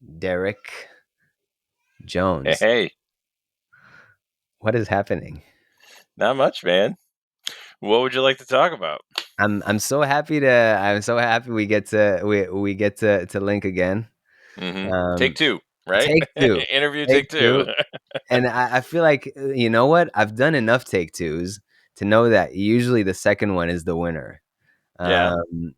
Derek Hey, Jones. hey, What is happening? not much, man. What would you like to talk about? I'm so happy we get to link again. Take Um, two, right? take two, Interview take take two. two, and I feel like you know what? I've done enough take twos to know that usually the second one is the winner. Yeah,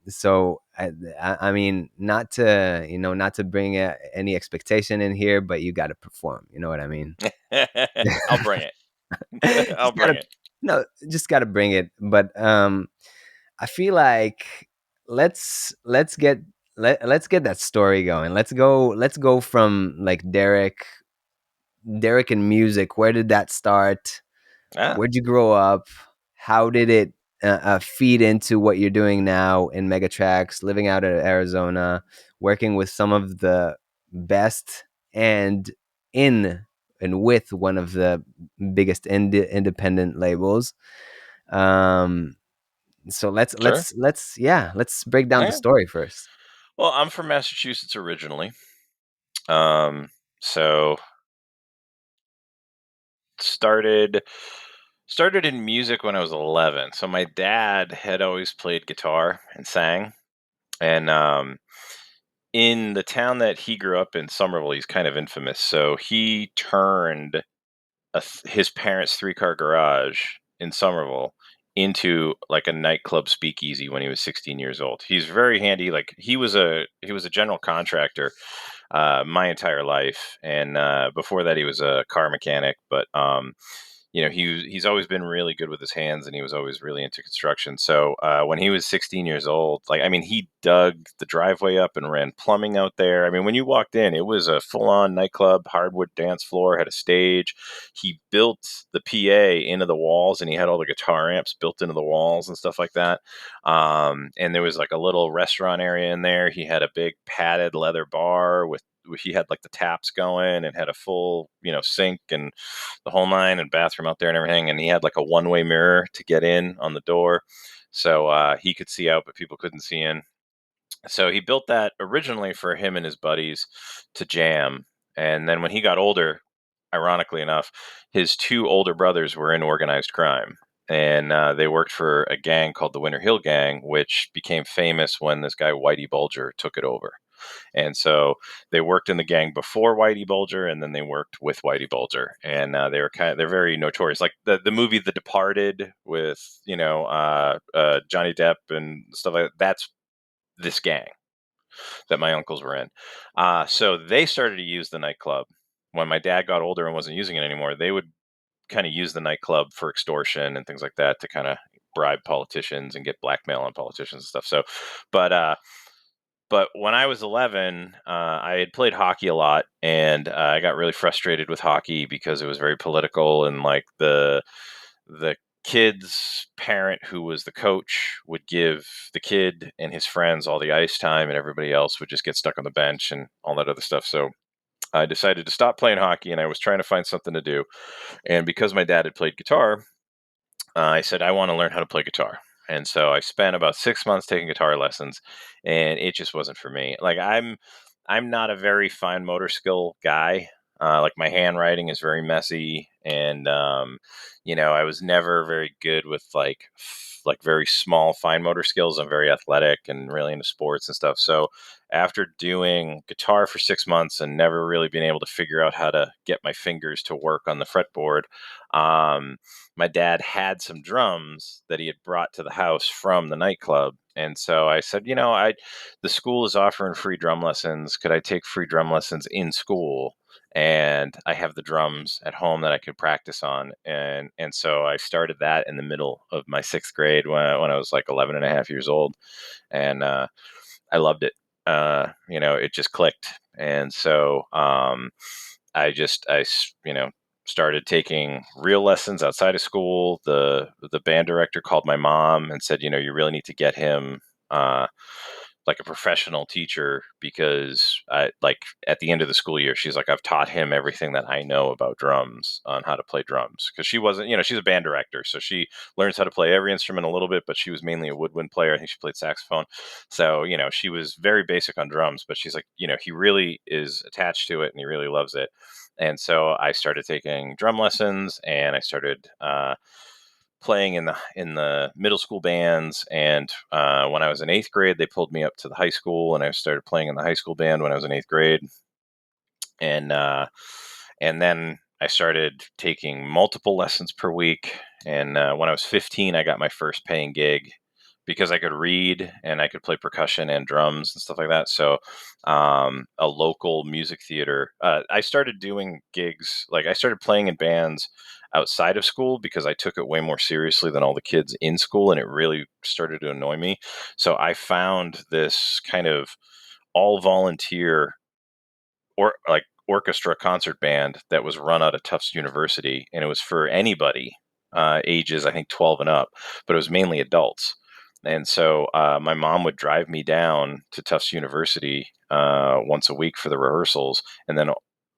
So I mean, not to bring any expectation in here, but you got to perform. You know what I mean? I'll bring it. I'll just bring gotta it. no, just gotta bring it. But I feel like let's get let's get that story going. Let's go from like Derek and music. Where did that start? Ah, Where'd you grow up? How did it feed into what you're doing now in Megatrax, living out of Arizona, working with some of the best and in and with one of the biggest independent labels. Um, so sure. let's break down the Okay. story first. Well, I'm from Massachusetts originally. Um, so started started in music when I was 11. So my dad had always played guitar and sang, and in the town that he grew up in, Somerville, he's kind of infamous. So he turned his parents' three-car garage in Somerville into like a nightclub speakeasy when he was 16 years old. He's very handy. Like he was a general contractor my entire life, and before that he was a car mechanic. But he's always been really good with his hands, and he was always really into construction. So when he was 16 years old, like I mean, he dug the driveway up and ran plumbing out there. I mean, when you walked in, it was a full-on nightclub, hardwood dance floor, had a stage. He built the PA into the walls, and he had all the guitar amps built into the walls and stuff like that. And there was like a little restaurant area in there. He had a big padded leather bar with he had like the taps going and had a full sink and the whole nine and bathroom out there and everything. And he had like a one-way mirror to get in on the door, so he could see out, but people couldn't see in. So he built that originally for him and his buddies to jam. And then when he got older, ironically enough, his two older brothers were in organized crime. And they worked for a gang called the Winter Hill Gang, which became famous when this guy Whitey Bulger took it over. And so they worked in the gang before Whitey Bulger, and then they worked with Whitey Bulger, and they're very notorious. Like the movie The Departed with Johnny Depp and stuff like that. That's this gang that my uncles were in. So they started to use the nightclub when my dad got older and wasn't using it anymore. They would kind of use the nightclub for extortion and things like that to kind of bribe politicians and get blackmail on politicians and stuff. So, but but when I was 11, I had played hockey a lot, and I got really frustrated with hockey because it was very political, and like the kid's parent, who was the coach, would give the kid and his friends all the ice time, and everybody else would just get stuck on the bench and all that other stuff. So I decided to stop playing hockey, and I was trying to find something to do. And because my dad had played guitar, I said, I want to learn how to play guitar. And so I spent about 6 months taking guitar lessons, and it just wasn't for me. Like I'm not a very fine motor skill guy. Like my handwriting is very messy, and I was never very good with like very small fine motor skills. I'm very athletic and really into sports and stuff. So after doing guitar for 6 months and never really being able to figure out how to get my fingers to work on the fretboard, um, my dad had some drums that he had brought to the house from the nightclub. And so I said, the school is offering free drum lessons. Could I take free drum lessons in school? And I have the drums at home that I could practice on. And so I started that in the middle of my sixth grade when I was like 11 and a half years old. And I loved it. It just clicked. And so I started taking real lessons outside of school. The band director called my mom and said, you really need to get him uh, like a professional teacher because like at the end of the school year, she's like, I've taught him everything that I know about drums on how to play drums. Cause she wasn't, she's a band director. So she learns how to play every instrument a little bit, but she was mainly a woodwind player. I think she played saxophone. So, she was very basic on drums, but she's like, he really is attached to it and he really loves it. And so I started taking drum lessons and I started, playing in the middle school bands, and when I was in eighth grade, they pulled me up to the high school, and I started playing in the high school band when I was in eighth grade, and then I started taking multiple lessons per week. And when I was 15, I got my first paying gig because I could read and I could play percussion and drums and stuff like that. So, a local music theater, I started doing gigs. Like I started playing in bands outside of school because I took it way more seriously than all the kids in school, and it really started to annoy me. So I found this kind of all volunteer or like orchestra concert band that was run out of Tufts University, and it was for anybody ages I think 12 and up, but it was mainly adults. And so my mom would drive me down to Tufts University once a week for the rehearsals, and then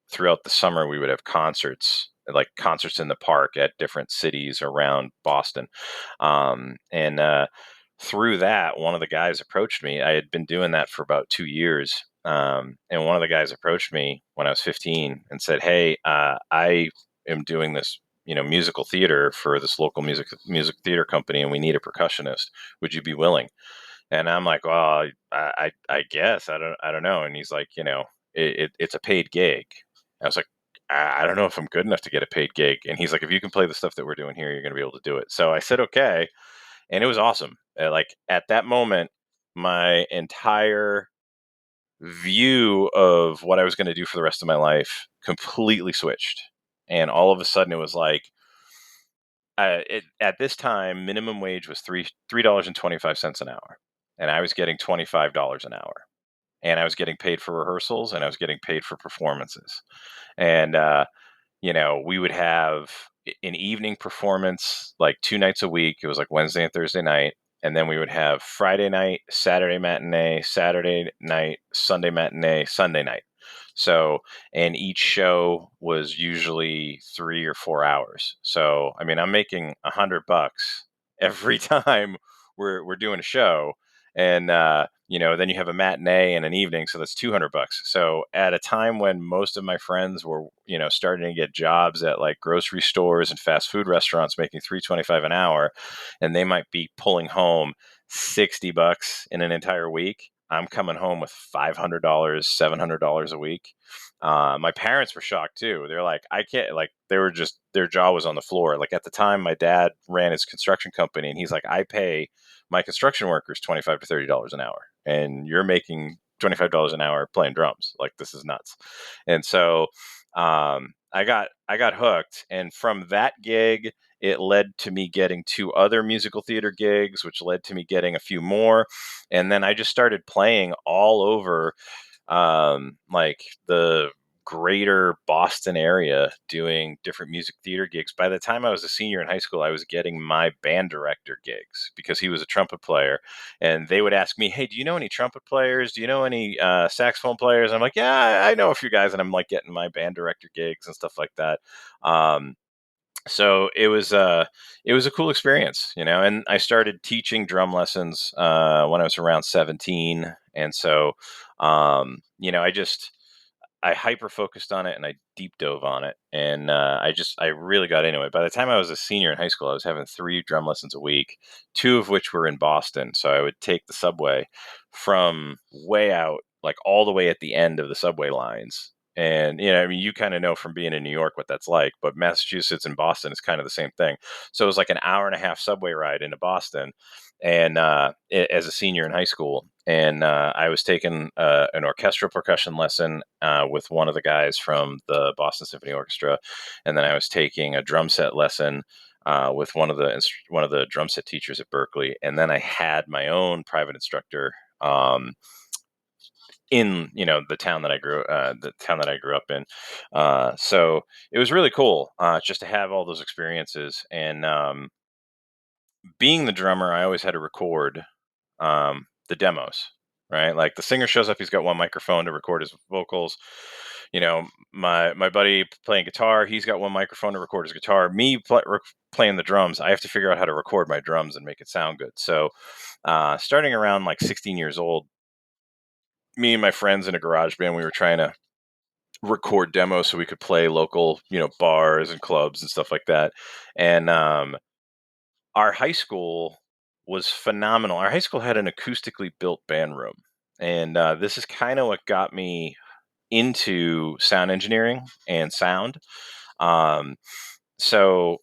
throughout the summer we would have concerts, like concerts in the park at different cities around Boston. And through that, one of the guys approached me. I had been doing that for about 2 years. And one of the guys approached me when I was 15 and said, "Hey, I am doing this, musical theater for this local music theater company, and we need a percussionist. Would you be willing?" And I'm like, "Well, I guess I don't know." And he's like, it's a paid gig. I was like, I don't know if I'm good enough to get a paid gig." And he's like, "If you can play the stuff that we're doing here, you're going to be able to do it." So I said, "Okay." And it was awesome. Like at that moment, my entire view of what I was going to do for the rest of my life completely switched. And all of a sudden, it was like, at this time, minimum wage was $3.25 an hour, and I was getting $25 an hour, and I was getting paid for rehearsals, and I was getting paid for performances, and we would have an evening performance like 2 nights a week. It was like Wednesday and Thursday night. And then we would have Friday night, Saturday matinee, Saturday night, Sunday matinee, Sunday night. So, and each show was usually 3 or 4 hours. So, I mean, I'm making $100 every time we're doing a show. And, then you have a matinee and an evening. So that's $200. So at a time when most of my friends were, starting to get jobs at like grocery stores and fast food restaurants making $3.25 an hour, and they might be pulling home $60 in an entire week, I'm coming home with $500, $700 a week. My parents were shocked too. They're like, I can't, like, they were just, their jaw was on the floor. Like at the time, my dad ran his construction company, and he's like, I pay my construction workers $25 to $30 an hour, and you're making $25 an hour playing drums. Like, this is nuts. And so, I got hooked, and from that gig, it led to me getting 2 other musical theater gigs, which led to me getting a few more, and then I just started playing all over, like the greater Boston area, doing different music theater gigs. By the time I was a senior in high school, I was getting my band director gigs because he was a trumpet player, and they would ask me, "Hey, do you know any trumpet players? Do you know any saxophone players?" I'm like, "Yeah, I know a few guys," and I'm like getting my band director gigs and stuff like that. Um, so it was a cool experience, and I started teaching drum lessons when I was around 17. And so I hyper focused on it and I deep dove on it, and I really got into it. By the time I was a senior in high school, I was having 3 drum lessons a week, 2 of which were in Boston. So I would take the subway from way out, like all the way at the end of the subway lines. And I mean, you kind of know from being in New York what that's like, but Massachusetts and Boston is kind of the same thing. So it was like an hour and a half subway ride into Boston, and as a senior in high school, and I was taking an orchestral percussion lesson with one of the guys from the Boston Symphony Orchestra, and then I was taking a drum set lesson with one of the drum set teachers at Berkeley, and then I had my own private instructor. In the town that I grew up in, so it was really cool just to have all those experiences. And being the drummer, I always had to record the demos. right? Like the singer shows up, he's got one microphone to record his vocals. You know, my buddy playing guitar, he's got one microphone to record his guitar. Playing the drums, I have to figure out how to record my drums and make it sound good. So, starting around like 16 years old, me and my friends in a garage band, we were trying to record demos so we could play local, bars and clubs and stuff like that. And our high school was phenomenal. Our high school had an acoustically built band room. And this is kind of what got me into sound engineering and sound. Um, so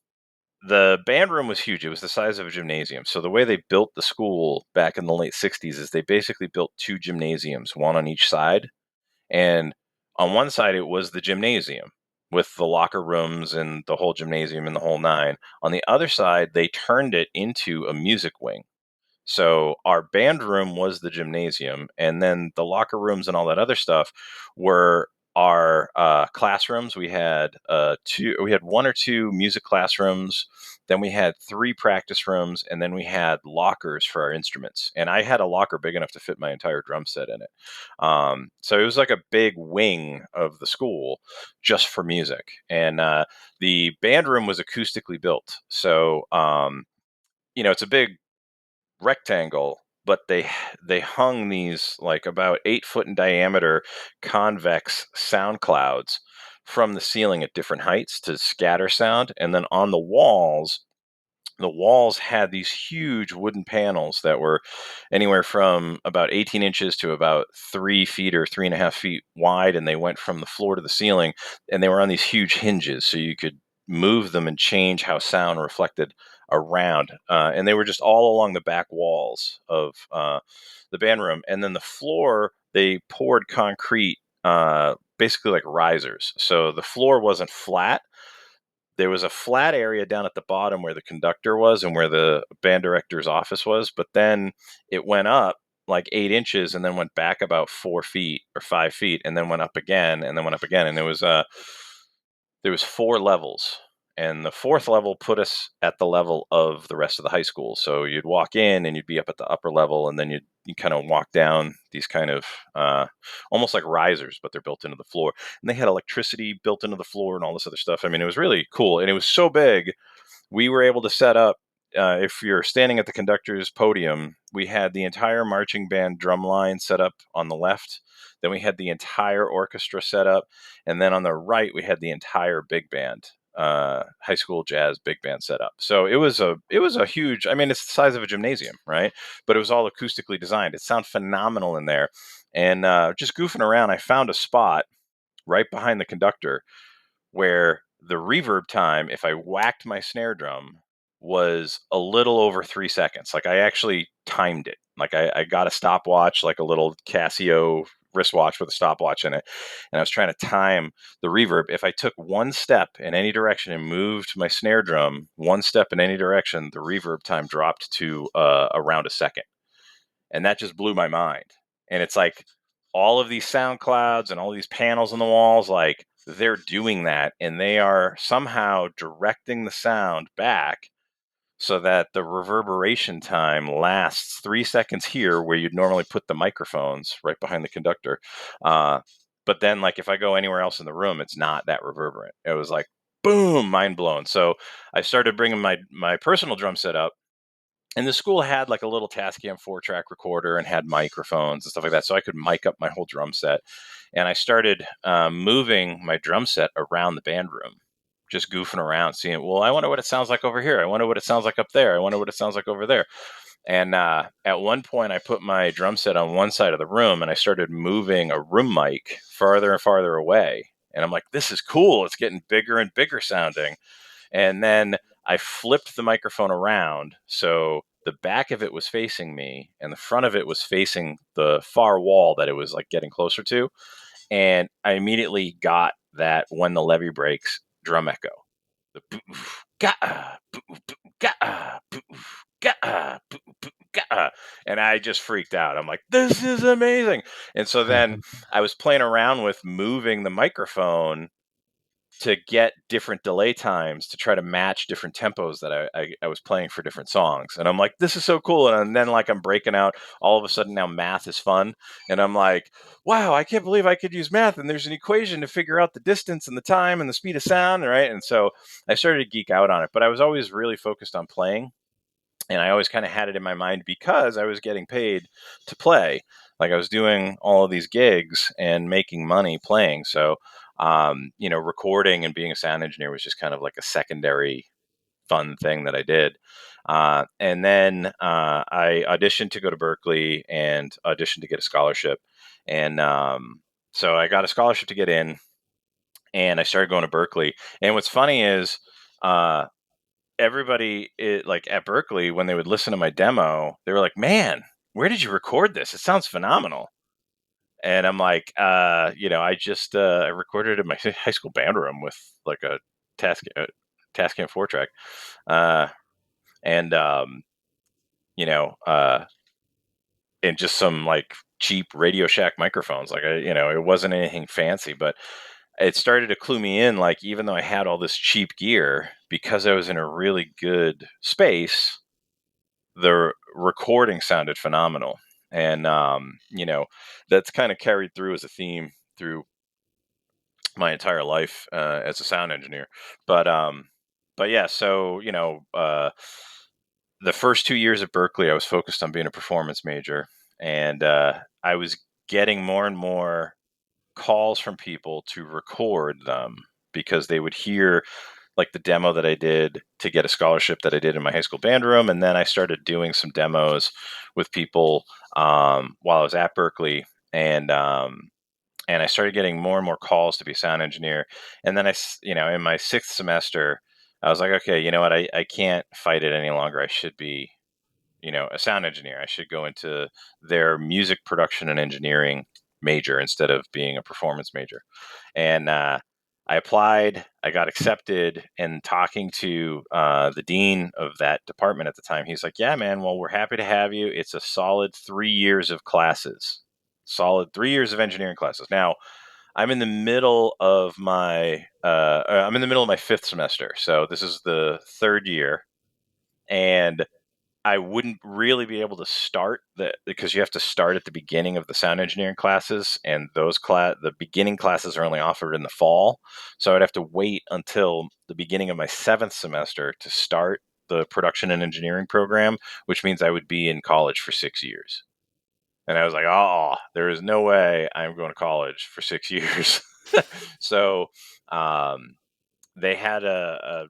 the band room was huge. It was the size of a gymnasium. So the way they built the school back in the late 60s is they basically built two gymnasiums, one on each side. And on one side, it was the gymnasium with the locker rooms and the whole gymnasium and the whole nine. On the other side, they turned it into a music wing. So our band room was the gymnasium, and then the locker rooms and all that other stuff were our classrooms. We had one or two music classrooms. Then we had three practice rooms, and then we had lockers for our instruments. And I had a locker big enough to fit my entire drum set in it. So it was like a big wing of the school just for music. And the band room was acoustically built. So it's a big rectangle, but they hung these like about 8 foot in diameter convex sound clouds from the ceiling at different heights to scatter sound. And then on the walls had these huge wooden panels that were anywhere from about 18 inches to about 3 feet or 3.5 feet wide. And they went from the floor to the ceiling, and they were on these huge hinges. So you could move them and change how sound reflected around. And they were just all along the back walls of the band room. And then the floor, they poured concrete, basically like risers. So the floor wasn't flat. There was a flat area down at the bottom where the conductor was and where the band director's office was, but then it went up like 8 inches and then went back about 4 feet or 5 feet and then went up again and then went up again. And there was four levels, and the fourth level put us at the level of the rest of the high school. So you'd walk in and you'd be up at the upper level, and then you kind of walk down these kind of almost like risers, but they're built into the floor. And they had electricity built into the floor and all this other stuff. I mean, it was really cool, and it was so big. We were able to set up. If you're standing at the conductor's podium, we had the entire marching band drum line set up on the left. Then we had the entire orchestra set up, and then on the right we had the entire big band, high school jazz big band set up. So it was a huge. I mean, it's the size of a gymnasium, right? But it was all acoustically designed. It sounded phenomenal in there. And just goofing around, I found a spot right behind the conductor where the reverb time, if I whacked my snare drum, was a little over 3 seconds. Like I actually timed it. Like I got a stopwatch, like a little Casio wristwatch with a stopwatch in it. And I was trying to time the reverb. If I took one step in any direction and moved my snare drum one step in any direction, the reverb time dropped to around a second. And that just blew my mind. And it's like all of these sound clouds and all these panels on the walls, like they're doing that, and they are somehow directing the sound back so that the reverberation time lasts 3 seconds here where you'd normally put the microphones right behind the conductor. uh, but then like if I go anywhere else in the room, it's not that reverberant. It was like boom, mind blown. So I started bringing my personal drum set up, and the school had like a little Tascam 4-track recorder and had microphones and stuff like that, so I could mic up my whole drum set. And I started moving my drum set around the band room, just goofing around, seeing, well, I wonder what it sounds like over here. I wonder what it sounds like up there. I wonder what it sounds like over there. And at one point, I put my drum set on one side of the room, and I started moving a room mic farther and farther away. And I'm like, this is cool. It's getting bigger and bigger sounding. And then I flipped the microphone around so the back of it was facing me and the front of it was facing the far wall that it was like getting closer to. And I immediately got that when the levee breaks drum echo. The boof, gah, boof, gah, boof, gah, boof, gah. And I just freaked out. I'm like, this is amazing. And so then I was playing around with moving the microphone to get different delay times to try to match different tempos that I was playing for different songs. And I'm like, this is so cool. And then like I'm breaking out, all of a sudden now math is fun. And I'm like, wow, I can't believe I could use math. And there's an equation to figure out the distance and the time and the speed of sound, right? And so I started to geek out on it, but I was always really focused on playing. And I always kind of had it in my mind because I was getting paid to play. Like I was doing all of these gigs and making money playing. So, recording and being a sound engineer was just kind of like a secondary fun thing that I did. And then I auditioned to go to Berkeley and auditioned to get a scholarship. And so I got a scholarship to get in, and I started going to Berkeley. And what's funny is, uh, like at Berkeley, when they would listen to my demo, they were like, "Man, where did you record this? It sounds phenomenal." And I'm like, I just I recorded in my high school band room with like a Tascam 4 track, uh, and you know, uh, and just some like cheap Radio Shack microphones. Like it wasn't anything fancy, but it started to clue me in. Like even though I had all this cheap gear, because I was in a really good space, the recording sounded phenomenal. And that's kind of carried through as a theme through my entire life as a sound engineer. But yeah, so the first 2 years at Berkeley, I was focused on being a performance major, and I was getting more and more calls from people to record them because they would hear like the demo that I did to get a scholarship that I did in my high school band room. And then I started doing some demos with people while I was at Berkeley. And I started getting more and more calls to be a sound engineer. And then in my sixth semester, I was like, okay, you know what? I can't fight it any longer. I should be, a sound engineer. I should go into their music production and engineering major instead of being a performance major. And I applied, I got accepted, and talking to the dean of that department at the time, he's like, yeah, man, well, we're happy to have you. It's a solid 3 years of classes, solid 3 years of engineering classes. Now, I'm in the middle of my fifth semester. So this is the third year. And I wouldn't really be able to start that because you have to start at the beginning of the sound engineering classes, and the beginning classes are only offered in the fall. So I'd have to wait until the beginning of my seventh semester to start the production and engineering program, which means I would be in college for 6 years. And I was like, oh, there is no way I'm going to college for 6 years. So um, they had a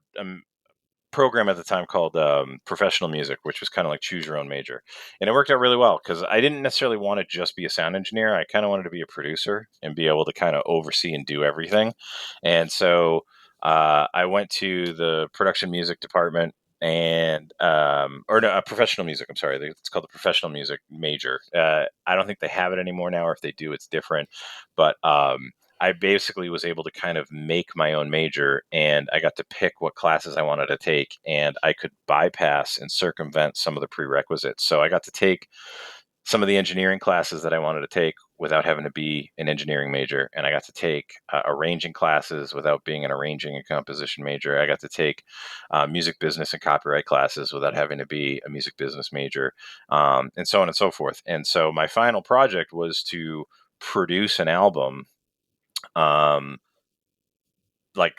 program at the time called professional music, which was kind of like choose your own major. And it worked out really well because I didn't necessarily want to just be a sound engineer. I kind of wanted to be a producer and be able to kind of oversee and do everything. And so I went to the production music department or no, professional music. I'm sorry, it's called the professional music major. I don't think they have it anymore now, or if they do, it's different. But I basically was able to kind of make my own major, and I got to pick what classes I wanted to take, and I could bypass and circumvent some of the prerequisites. So I got to take some of the engineering classes that I wanted to take without having to be an engineering major, and I got to take arranging classes without being an arranging and composition major. I got to take music business and copyright classes without having to be a music business major, and so on and so forth. And so my final project was to produce an album, um, like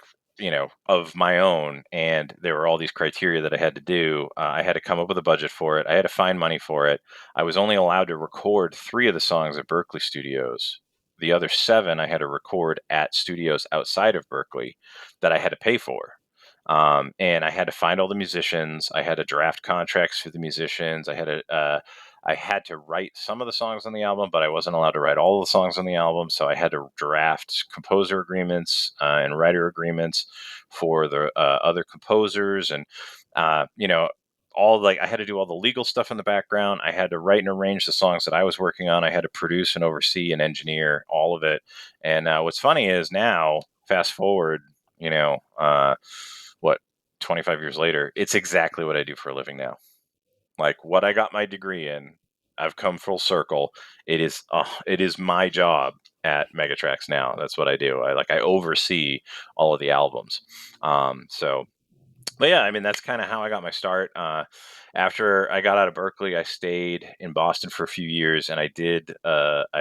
of my own, and there were all these criteria that I had to do. I had to come up with a budget for it. I had to find money for it. I was only allowed to record 3 of the songs at Berkeley studios. The other 7 I had to record at studios outside of Berkeley that I had to pay for. And I had to find all the musicians. I had to draft contracts for the musicians. I had to write some of the songs on the album, but I wasn't allowed to write all the songs on the album. So I had to draft composer agreements and writer agreements for the other composers, and all like I had to do all the legal stuff in the background. I had to write and arrange the songs that I was working on. I had to produce and oversee and engineer all of it. And what's funny is now, fast forward, you know, uh, what 25 years later, it's exactly what I do for a living now. Like what I got my degree in, I've come full circle. It is my job, at Megatrax now. That's what I do. I oversee all of the albums. So but yeah, I mean, that's kind of how I got my start. After I got out of Berkeley, I stayed in Boston for a few years, and I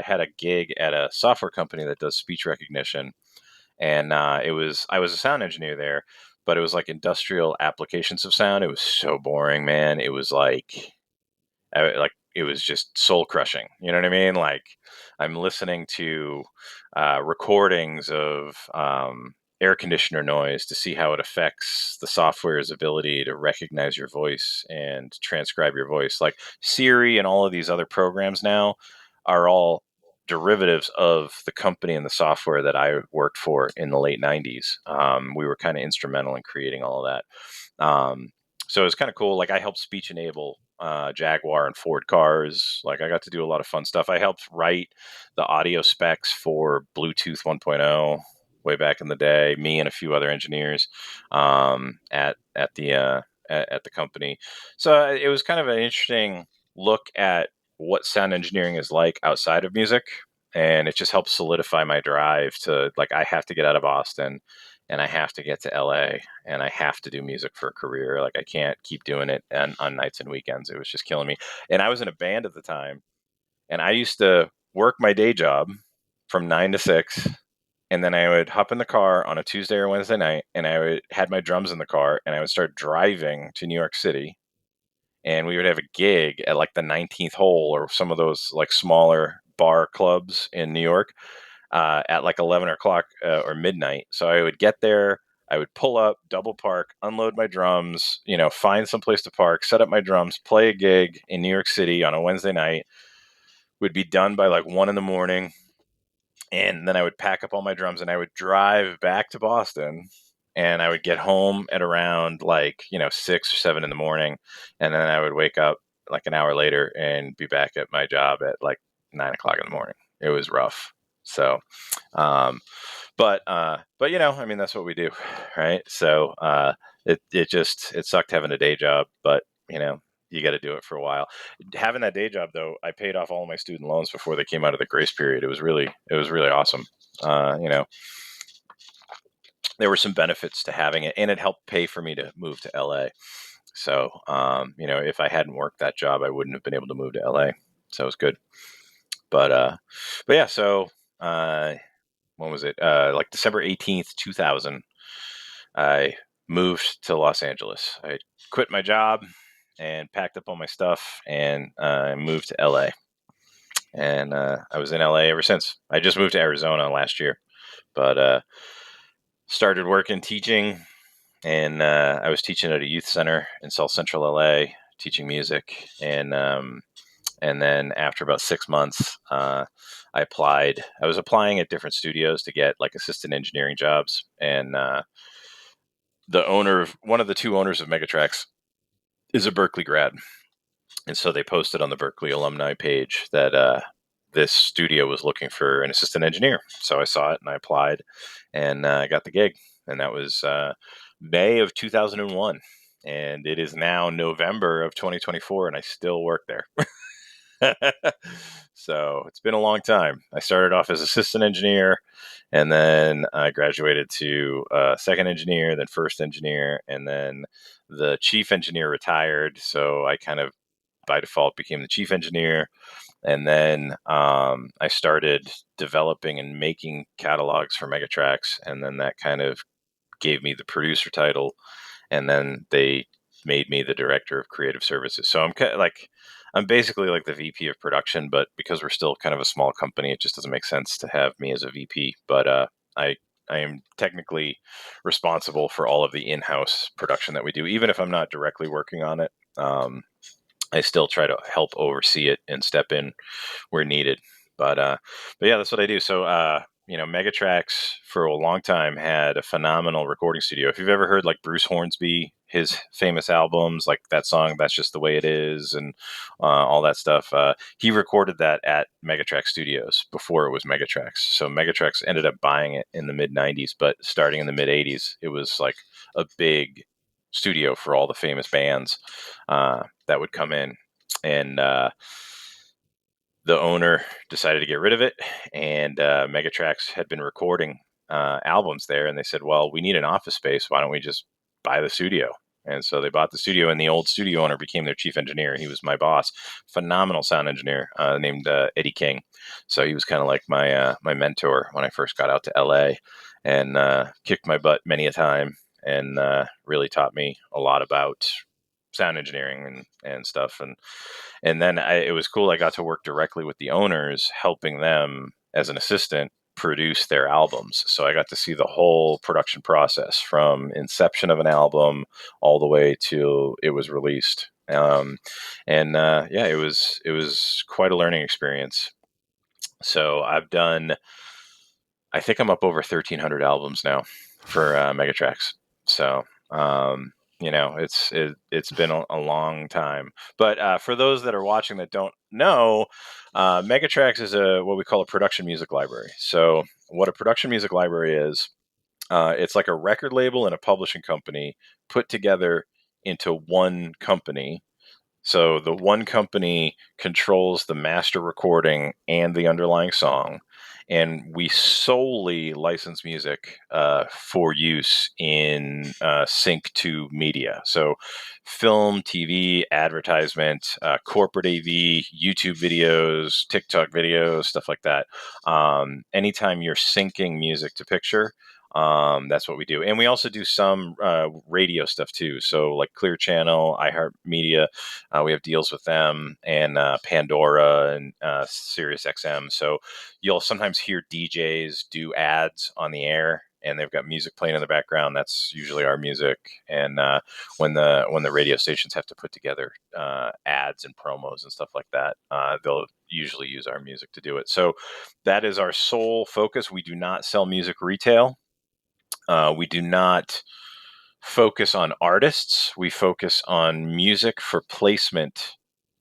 had a gig at a software company that does speech recognition, and I was a sound engineer there, but it was like industrial applications of sound. It was so boring, man. It was like it was just soul crushing. You know what I mean? Like I'm listening to recordings of air conditioner noise to see how it affects the software's ability to recognize your voice and transcribe your voice. Like Siri and all of these other programs now are all derivatives of the company and the software that I worked for in the late 90s. We were kind of instrumental in creating all of that. So it's kind of cool. Like I helped speech enable Jaguar and Ford cars. Like I got to do a lot of fun stuff. I helped write the audio specs for Bluetooth 1.0 way back in the day. Me and a few other engineers at the company. So it was kind of an interesting look at what sound engineering is like outside of music, and it just helped solidify my drive to like I have to get out of Boston and I have to get to LA and I have to do music for a career. Like I can't keep doing it on nights and weekends. It was just killing me. And I was in a band at the time, and I used to work my day job from 9 to 6, and then I would hop in the car on a Tuesday or Wednesday night, and I would had my drums in the car, and I would start driving to New York City, and we would have a gig at like the 19th hole or some of those like smaller bar clubs in New York at like 11 o'clock or midnight. So I would get there, I would pull up, double park, unload my drums, find some place to park, set up my drums, play a gig in New York City on a Wednesday night. Would be done by like 1 in the morning. And then I would pack up all my drums and I would drive back to Boston, and I would get home at around like, 6 or 7 in the morning. And then I would wake up like an hour later and be back at my job at like 9 o'clock in the morning. It was rough. So, um, but I mean, that's what we do, right? So it sucked having a day job, but you got to do it for a while. Having that day job though, I paid off all my student loans before they came out of the grace period. It was really awesome. There were some benefits to having it, and it helped pay for me to move to LA. So if I hadn't worked that job, I wouldn't have been able to move to LA. So it was good. But yeah, so when was it? Like December 18th, 2000, I moved to Los Angeles. I quit my job and packed up all my stuff and moved to LA. And I was in LA ever since. I just moved to Arizona last year, but started working teaching, and I was teaching at a youth center in South Central LA, teaching music, and then after about 6 months, I applied. I was applying at different studios to get like assistant engineering jobs, and one of the two owners of Megatrax is a Berkeley grad, and so they posted on the Berkeley alumni page that this studio was looking for an assistant engineer. So I saw it and I applied, and I got the gig, and that was May of 2001, and it is now November of 2024, and I still work there. So it's been a long time. I started off as assistant engineer, and then I graduated to second engineer, then first engineer, and then the chief engineer retired. So I kind of by default became the chief engineer. And then I started developing and making catalogs for Megatrax, and then that kind of gave me the producer title, and then they made me the director of creative services. So I'm basically like the VP of production, but because we're still kind of a small company, it just doesn't make sense to have me as a VP. But I I am technically responsible for all of the in-house production that we do, even if I'm not directly working on it. I still try to help oversee it and step in where needed. But yeah, that's what I do. So Megatrax for a long time had a phenomenal recording studio. If you've ever heard like Bruce Hornsby, his famous albums, like that song "That's Just the Way It Is" and all that stuff, he recorded that at Megatrax Studios before it was Megatrax. So Megatrax ended up buying it in the mid '90s, but starting in the mid '80s, it was like a big studio for all the famous bands that would come in, and the owner decided to get rid of it, and Megatrax had been recording albums there, and they said, "Well, we need an office space. Why don't we just buy the studio?" And so they bought the studio, and the old studio owner became their chief engineer. He was my boss, phenomenal sound engineer named Eddie King. So he was kind of like my mentor when I first got out to LA, and kicked my butt many a time, and really taught me a lot about sound engineering and stuff. And then it was cool. I got to work directly with the owners, helping them as an assistant produce their albums. So I got to see the whole production process from inception of an album all the way to it was released. And yeah, it was quite a learning experience. So I think I'm up over 1,300 albums now for Megatrax. So, it's been a long time. But for those that are watching that don't know, Megatrax is what we call a production music library. So, what a production music library is, it's like a record label and a publishing company put together into one company. So the one company controls the master recording and the underlying song, and we solely license music for use in sync to media. So film, TV, advertisement, corporate AV, YouTube videos, TikTok videos, stuff like that. Anytime you're syncing music to picture, that's what we do. And we also do some radio stuff too. So like Clear Channel, iHeartMedia, we have deals with them, and Pandora and Sirius XM. So you'll sometimes hear DJs do ads on the air, and they've got music playing in the background. That's usually our music. And when the radio stations have to put together ads and promos and stuff like that, they'll usually use our music to do it. So that is our sole focus. We do not sell music retail. We do not focus on artists. We focus on music for placement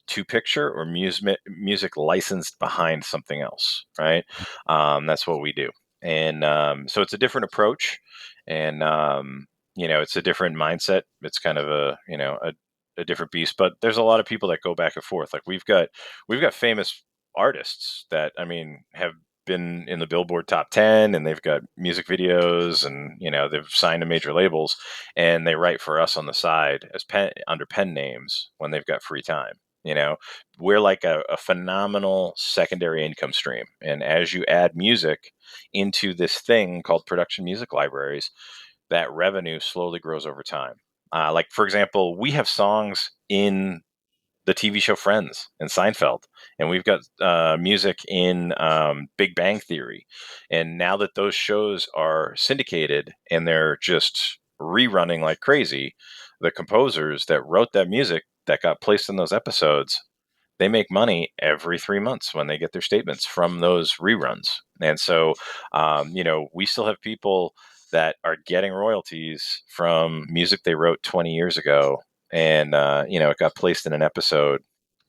to picture, or music licensed behind something else, right? That's what we do. And so it's a different approach, and it's a different mindset. It's kind of a different beast, but there's a lot of people that go back and forth. Like we've got famous artists that, I mean, have been in the Billboard top 10, and they've got music videos, and they've signed to major labels, and they write for us on the side as under pen names when they've got free time. you know we're like a phenomenal secondary income stream, and as you add music into this thing called production music libraries, that revenue slowly grows over time. Like, for example, we have songs in the TV show Friends and Seinfeld, and we've got music in Big Bang Theory. And now that those shows are syndicated and they're just rerunning like crazy, the composers that wrote that music that got placed in those episodes, they make money every 3 months when they get their statements from those reruns. And so, we still have people that are getting royalties from music they wrote 20 years ago. And, it got placed in an episode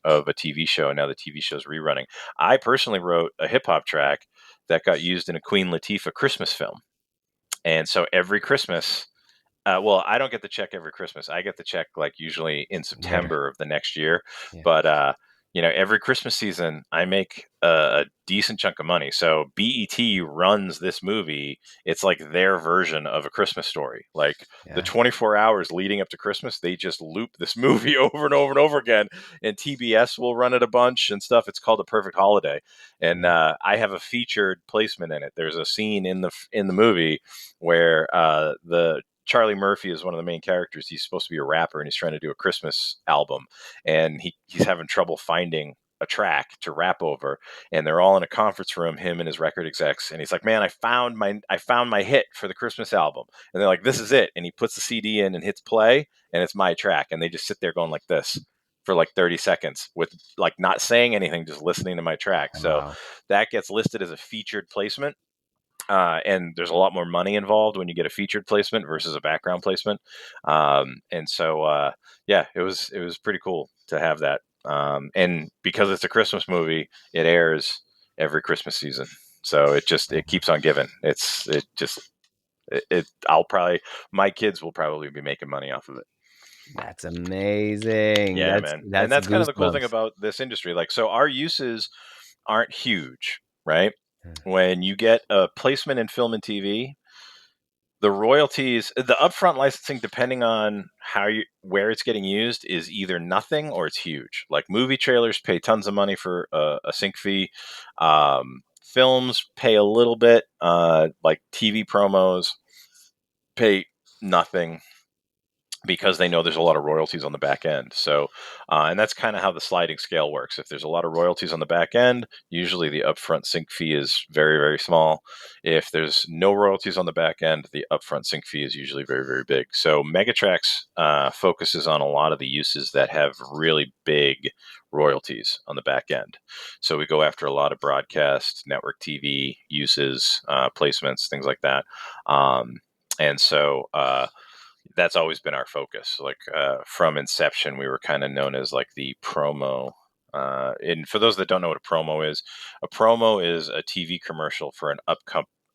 of a TV show, and now the TV show's rerunning. I personally wrote a hip hop track that got used in a Queen Latifah Christmas film. And so every Christmas, well, I don't get the check every Christmas. I get the check like usually in Yeah. September of the next year. Yeah. But every Christmas season, I make a decent chunk of money. So BET runs this movie. It's like their version of A Christmas Story. Like the Yeah. 24 hours leading up to Christmas, they just loop this movie over and over and over again. And TBS will run it a bunch and stuff. It's called A Perfect Holiday, and Yeah. I have a featured placement in it. There's a scene in the movie where the Charlie Murphy is one of the main characters. He's supposed to be a rapper, and he's trying to do a Christmas album, and he's having trouble finding a track to rap over. And they're all in a conference room, him and his record execs, and he's like, "Man, I found my hit for the Christmas album." And they're like, "This is it." And he puts the CD in and hits play, and it's my track. And they just sit there going like this for like 30 seconds with like not saying anything, just listening to my track. So Wow. that gets listed as a featured placement, and there's a lot more money involved when you get a featured placement versus a background placement. And so, yeah, it was pretty cool to have that. And because it's a Christmas movie, it airs every Christmas season, so it keeps on giving. I'll probably my kids will probably be making money off of it. That's amazing. Yeah, That's man. And that's that's kind of the cool thing goosebumps. about this industry. Like, so our uses. aren't huge, right? Mm. When you get a placement in film and TV, the royalties, the upfront licensing, depending on where it's getting used, is either nothing or it's huge. Like movie trailers pay tons of money for a sync fee. Films pay a little bit. Like TV promos pay nothing because they know there's a lot of royalties on the back end. So, and that's kind of how the sliding scale works. If there's a lot of royalties on the back end, usually the upfront sync fee is very, very small. If there's no royalties on the back end, the upfront sync fee is usually very, very big. So, Megatrax focuses on a lot of the uses that have really big royalties on the back end. So, we go after a lot of broadcast, network TV uses, placements, things like that. And so, that's always been our focus. Like from inception, we were kind of known as like the promo. And for those that don't know what a promo is a TV commercial for an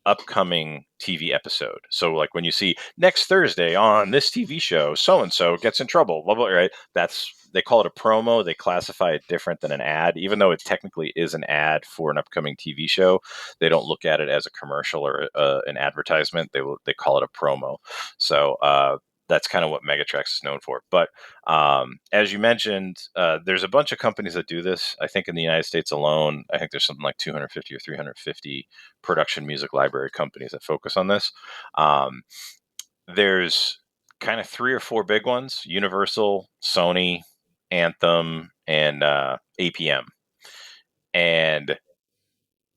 upcoming TV episode. So like when you see next Thursday on this TV show, so and so gets in trouble, blah blah. Right? That's they call it a promo. They classify it different than an ad, even though it technically is an ad for an upcoming TV show. They don't look at it as a commercial or an advertisement. They call it a promo. So that's kind of what Megatrax is known for. But as you mentioned, there's a bunch of companies that do this. I think in the United States alone, I think there's something like 250 or 350 production music library companies that focus on this. Um, there's kind of three or four big ones: Universal, Sony, Anthem, and APM. And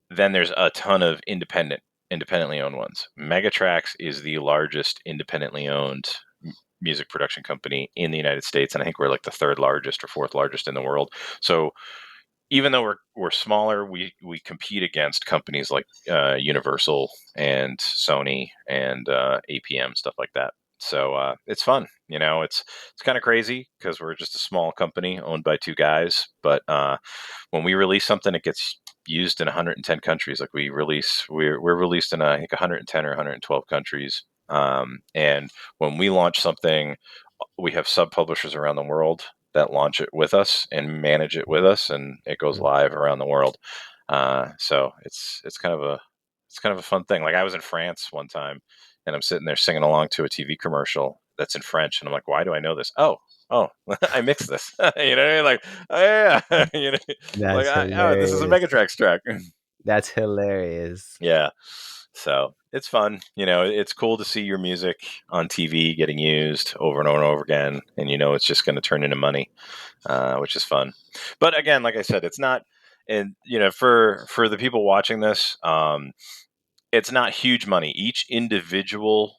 then there's a ton of independently owned ones. Megatrax is the largest independently owned music production company in the United States, and I think we're like the third largest or fourth largest in the world. So even though we're smaller, we compete against companies like Universal and Sony and APM, stuff like that. So it's fun. It's kind of crazy because we're just a small company owned by two guys. But when we release something, it gets used in 110 countries. Like we're released in I think 110 or 112 countries. And when we launch something, we have sub publishers around the world that launch it with us and manage it with us, and it goes Mm. live around the world. So it's kind of a fun thing. Like I was in France one time, and I'm sitting there singing along to a TV commercial that's in French, and I'm like, why do I know this? Oh, I mixed this. You know what I mean? Like, oh yeah, like That's this is a hilarious. Megatrax track. That's hilarious. Yeah. So it's fun. It's cool to see your music on TV getting used over and over and over again. And it's just going to turn into money, which is fun. But again, like I said, it's not, and for the people watching this, it's not huge money. Each individual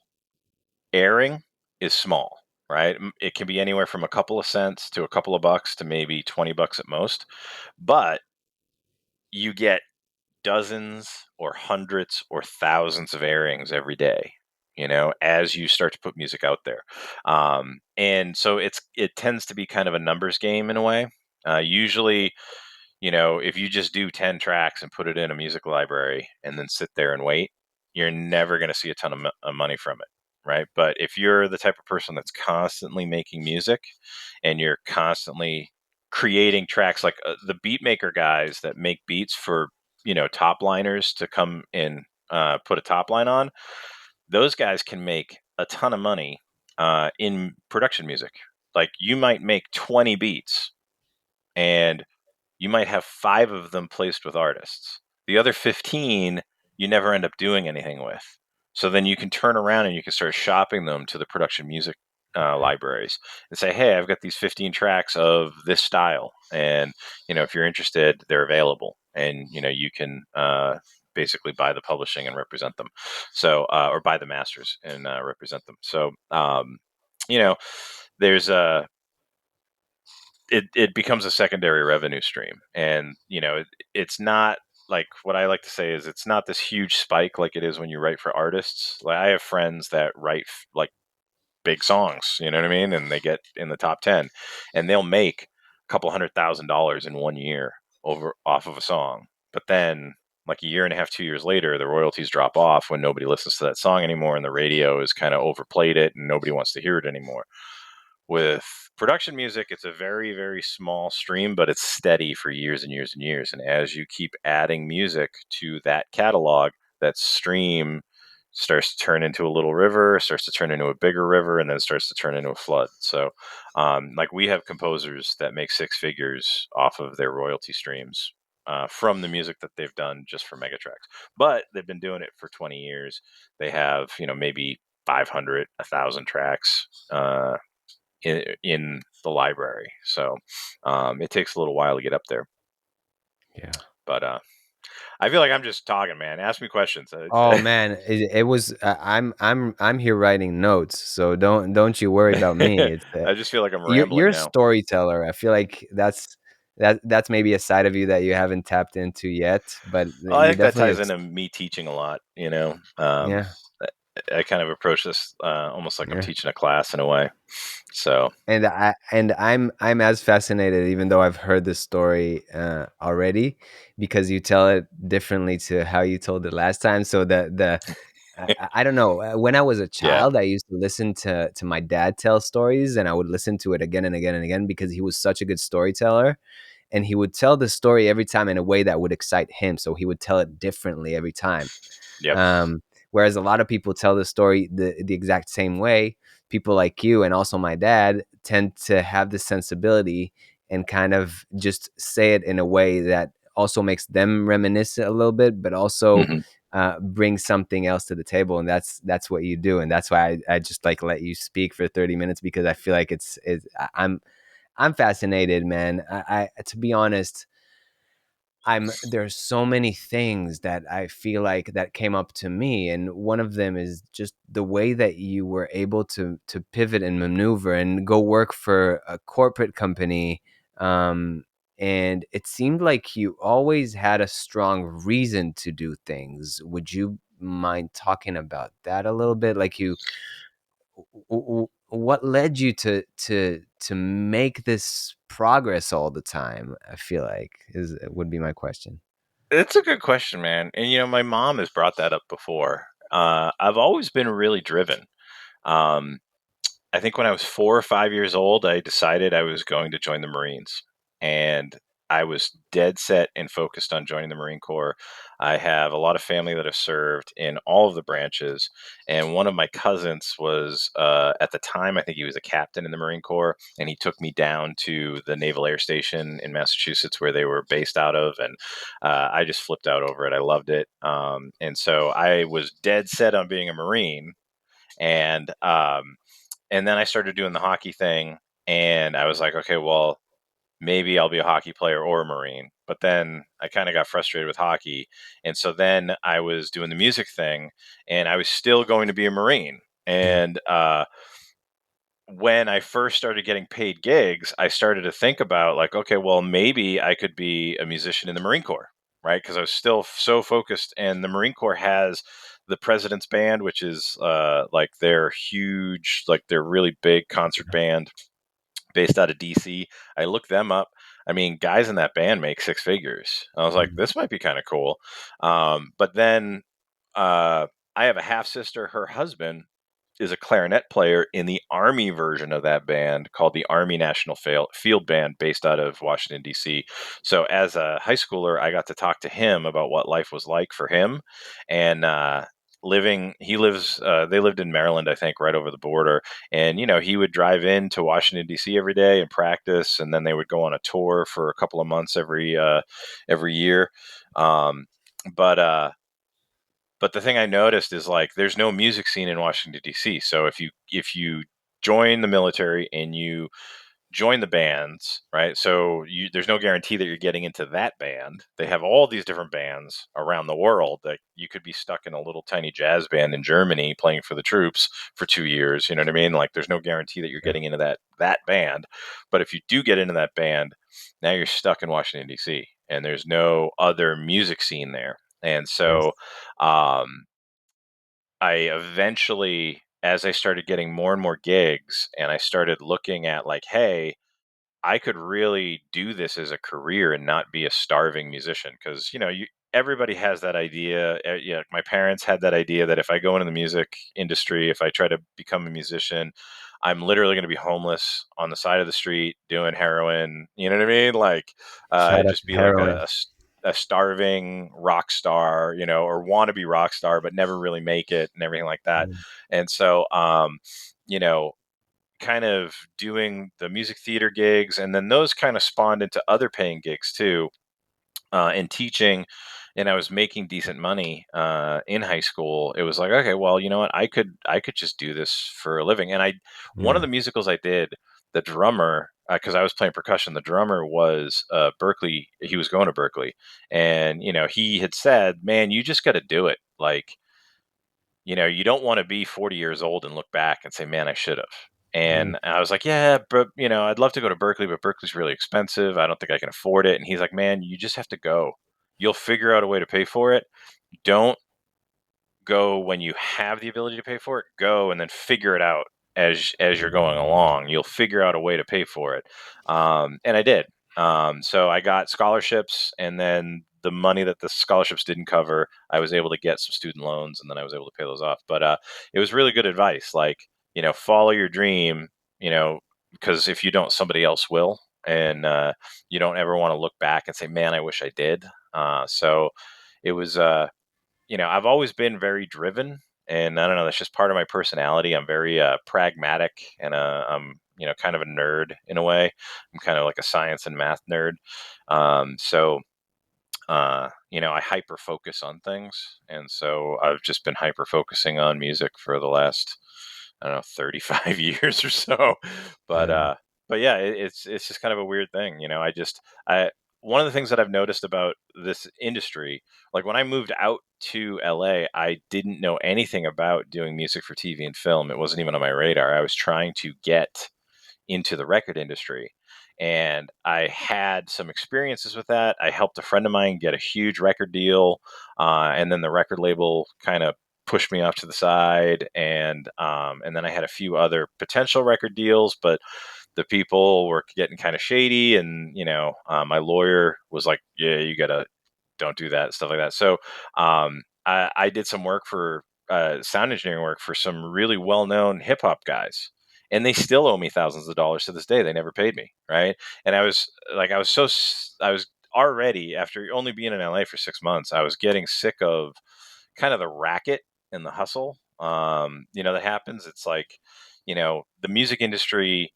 airing is small, right? It can be anywhere from a couple of cents to a couple of bucks to maybe $20 at most. But you get dozens or hundreds or thousands of airings every day, as you start to put music out there. And so it tends to be kind of a numbers game in a way. Usually, if you just do 10 tracks and put it in a music library and then sit there and wait, you're never going to see a ton of money from it. Right. But if you're the type of person that's constantly making music and you're constantly creating tracks, like the beat maker guys that make beats for, top liners to come and put a top line on, those guys can make a ton of money in production music. Like you might make 20 beats and you might have 5 of them placed with artists. The other 15 you never end up doing anything with. So then you can turn around and you can start shopping them to the production music libraries and say, hey, I've got these 15 tracks of this style. And, if you're interested, they're available. And, you can basically buy the publishing and represent them. So, or buy the masters and represent them. So, you know, there's a, it becomes a secondary revenue stream. And it's not, like, what I like to say is it's not this huge spike like it is when you write for artists. Like I have friends that write like big songs, you know what I mean, and they get in the top 10 and they'll make a couple $100,000 in 1 year over off of a song. But then like a year and a half, 2 years later, the royalties drop off when nobody listens to that song anymore and the radio has kind of overplayed it and nobody wants to hear it anymore. With production music, it's a very, very small stream, but it's steady for years and years and years. And as you keep adding music to that catalog, that stream starts to turn into a little river, starts to turn into a bigger river, and then starts to turn into a flood. So, like we have composers that make six figures off of their royalty streams from the music that they've done just for Megatrax. But they've been doing it for 20 years. They have, maybe 500, 1,000 tracks in the library. So it takes a little while to get up there. Yeah. But I feel like I'm just talking, man. Ask me questions. Oh man, it was. I'm here writing notes, so don't you worry about me. It's I just feel like I'm you're rambling a now. storyteller. I feel like that's maybe a side of you that you haven't tapped into yet, but Well, I you're think that definitely ties into me teaching a lot. yeah, I kind of approach this almost like I'm yeah. teaching a class in a way. So I'm as fascinated, even though I've heard the story already, because you tell it differently to how you told it last time. So I don't know. When I was a yeah, child, I used to listen to my dad tell stories, and I would listen to it again and again and again because he was such a good storyteller, and he would tell the story every time in a way that would excite him. So he would tell it differently every time. yep, Um, Whereas a lot of people tell the story the exact same way. People like you and also my dad tend to have this sensibility and kind of just say it in a way that also makes them reminisce a little bit, but also hmm bring something else to the table. And that's what you do. And that's why I just like let you speak for 30 minutes because I feel like I'm fascinated, man. I to be honest, there's so many things that I feel like that came up to me, and one of them is just the way that you were able to pivot and maneuver and go work for a corporate company. Um, and it seemed like you always had a strong reason to do things. Would you mind talking about that a little bit? Like what led you to make this progress all the time? I feel like is would be my question. it's a good question, man. And my mom has brought that up before. I've always been really driven. Um, I think when I was 4 or 5 years old, I decided I was going to join the Marines, and I was dead set and focused on joining the Marine Corps. I have a lot of family that have served in all of the branches, and one of my cousins was, at the time, I think he was a captain in the Marine Corps, and he took me down to the Naval Air Station in Massachusetts where they were based out of, and I just flipped out over it. I loved it, and so I was dead set on being a Marine, and and then I started doing the hockey thing, and I was like, okay, well, maybe I'll be a hockey player or a Marine. But then I kind of got frustrated with hockey. And so then I was doing the music thing, and I was still going to be a Marine. Yeah. And when I first started getting paid gigs, I started to think about, like, okay, well, maybe I could be a musician in the Marine Corps, right? Because I was still so focused, and the Marine Corps has the President's Band, which is like their huge, like their really big concert band based out of DC. I looked them up. I mean, guys in that band make six figures. I was like, Mhm. this might be kind of cool. But then I have a half sister. Her husband is a clarinet player in the Army version of that band called the Army National Field Band, based out of Washington, D.C. So as a high schooler, I got to talk to him about what life was like for him. And they lived in Maryland, I think, right over the border. And, he would drive into Washington, D.C. every day and practice. And then they would go on a tour for a couple of months every year. Um, but, uh, but the thing I noticed is, like, there's no music scene in Washington D.C. So if you join the military and you join the bands, right? So there's no guarantee that you're getting into that band. They have all these different bands around the world that you could be stuck in a little tiny jazz band in Germany playing for the troops for 2 years. You know what I mean? Like, there's no guarantee that you're Yeah. getting into that band. But if you do get into that band, now you're stuck in Washington D.C. and there's no other music scene there. And Yes. so, um, I eventually, as I started getting more and more gigs, and I started looking at, like, hey, I could really do this as a career and not be a starving musician. Because everybody has that idea. My parents had that idea that if I go into the music industry, if I try to become a musician, I'm literally going to be homeless on the side of the street doing heroin. You know what I mean? Like, Shout out just to be like heroin. a starving rock star, or want to be rock star, but never really make it and everything like that. Mm, And so, you know, kind of doing the music theater gigs, and then those kind of spawned into other paying gigs too, and teaching. And I was making decent money in high school. It was like, okay, well, you know what, I could just do this for a living. And one of mm, the musicals I did, the drummer, because I was playing percussion, the drummer was Berkeley. He was going to Berkeley, and he had said, man, you just got to do it. Like, you don't want to be 40 years old and look back and say, man, I should have. mm, And I was like, yeah, but I'd love to go to Berkeley, but Berkeley's really expensive. I don't think I can afford it. And he's like, man, you just have to go. You'll figure out a way to pay for it. Don't go when you have the ability to pay for it. Go and then figure it out as you're going along. You'll figure out a way to pay for it. And I did. So I got scholarships, and then the money that the scholarships didn't cover, I was able to get some student loans, and then I was able to pay those off. But it was really good advice. Like, follow your dream. Because if you don't, somebody else will. And you don't ever want to look back and say, man, I wish I did. So it was I've always been very driven, and I don't know, that's just part of my personality. I'm very pragmatic, and I'm kind of a nerd in a way. I'm kind of like a science and math nerd. So I hyper focus on things, and so I've just been hyper focusing on music for the last, I don't know, 35 years or so. But yeah. yeah, it's just kind of a weird thing. I one of the things that I've noticed about this industry, like when I moved out to LA, I didn't know anything about doing music for TV and film. It wasn't even on my radar. I was trying to get into the record industry. And I had some experiences with that. I helped a friend of mine get a huge record deal. And then the record label kind of pushed me off to the side. And then I had a few other potential record deals, but the people were getting kind of shady. And, my lawyer was like, yeah, you got to don't do that, stuff like that. So I did some work for sound engineering work for some really well-known hip hop guys, and they still owe me thousands of dollars to this day. They never paid me, right? And I was like, I was already, after only being in LA for 6 months, I was getting sick of kind of the racket and the hustle. That happens. It's like, the music industry,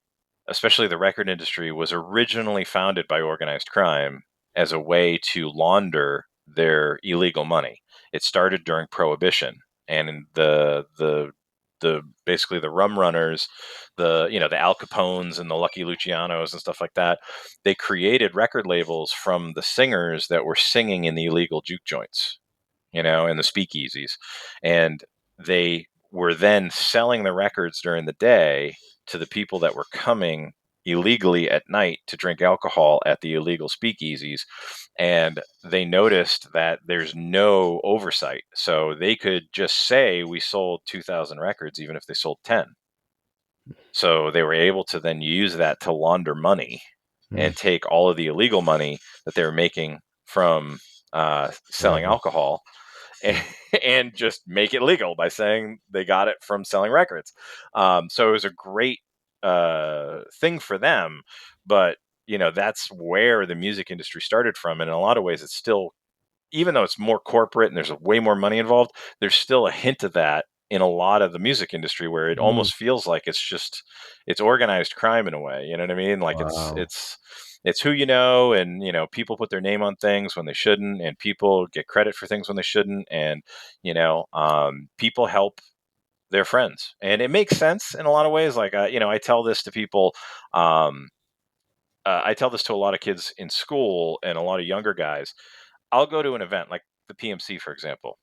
especially the record industry, was originally founded by organized crime as a way to launder their illegal money. It started during Prohibition, and the basically the rum runners, the Al Capones and the Lucky Lucianos and stuff like that, they created record labels from the singers that were singing in the illegal juke joints, in the speakeasies. And they were then selling the records during the day to the people that were coming illegally at night to drink alcohol at the illegal speakeasies. And they noticed that there's no oversight. So they could just say we sold 2,000 records, even if they sold 10. So they were able to then use that to launder money Mm, and take all of the illegal money that they were making from selling record. alcohol, and, Mm, and just make it legal by saying they got it from selling records. So it was a great thing for them. But, that's where the music industry started from. And in a lot of ways, it's still, even though it's more corporate and there's way more money involved, there's still a hint of that in a lot of the music industry, where it mm, almost feels like it's organized crime in a way. You know what I mean? Like wow. it's who you know, and people put their name on things when they shouldn't, and people get credit for things when they shouldn't, and people help their friends, and it makes sense in a lot of ways. Like I tell this to people. Um, I tell this to a lot of kids in school and a lot of younger guys. I'll go to an event like the PMC, for example,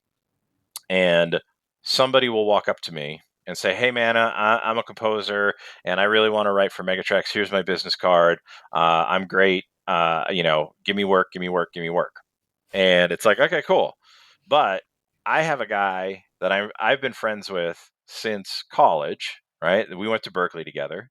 and somebody will walk up to me and say, "Hey, man, I'm a composer, and I really want to write for Megatrax. Here's my business card. I'm great. Give me work, give me work, give me work." And it's like, okay, cool. But I have a guy that I've been friends with since college, right? We went to Berkeley together.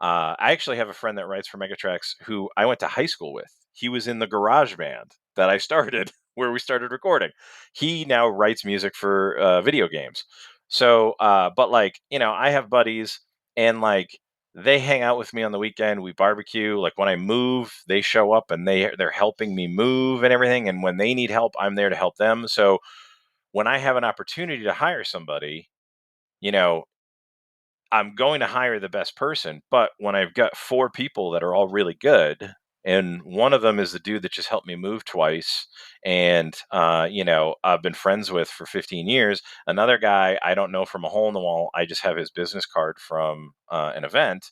I actually have a friend that writes for Megatrax who I went to high school with. He was in the garage band that I started, where we started recording. He now writes music for video games. So, but like, I have buddies and like they hang out with me on the weekend. We barbecue. Like when I move, they show up and they're helping me move and everything. And when they need help, I'm there to help them. So when I have an opportunity to hire somebody, you know, I'm going to hire the best person. But when I've got four people that are all really good, and one of them is the dude that just helped me move twice, and I've been friends with for 15 years. Another guy I don't know from a hole in the wall. I just have his business card from an event.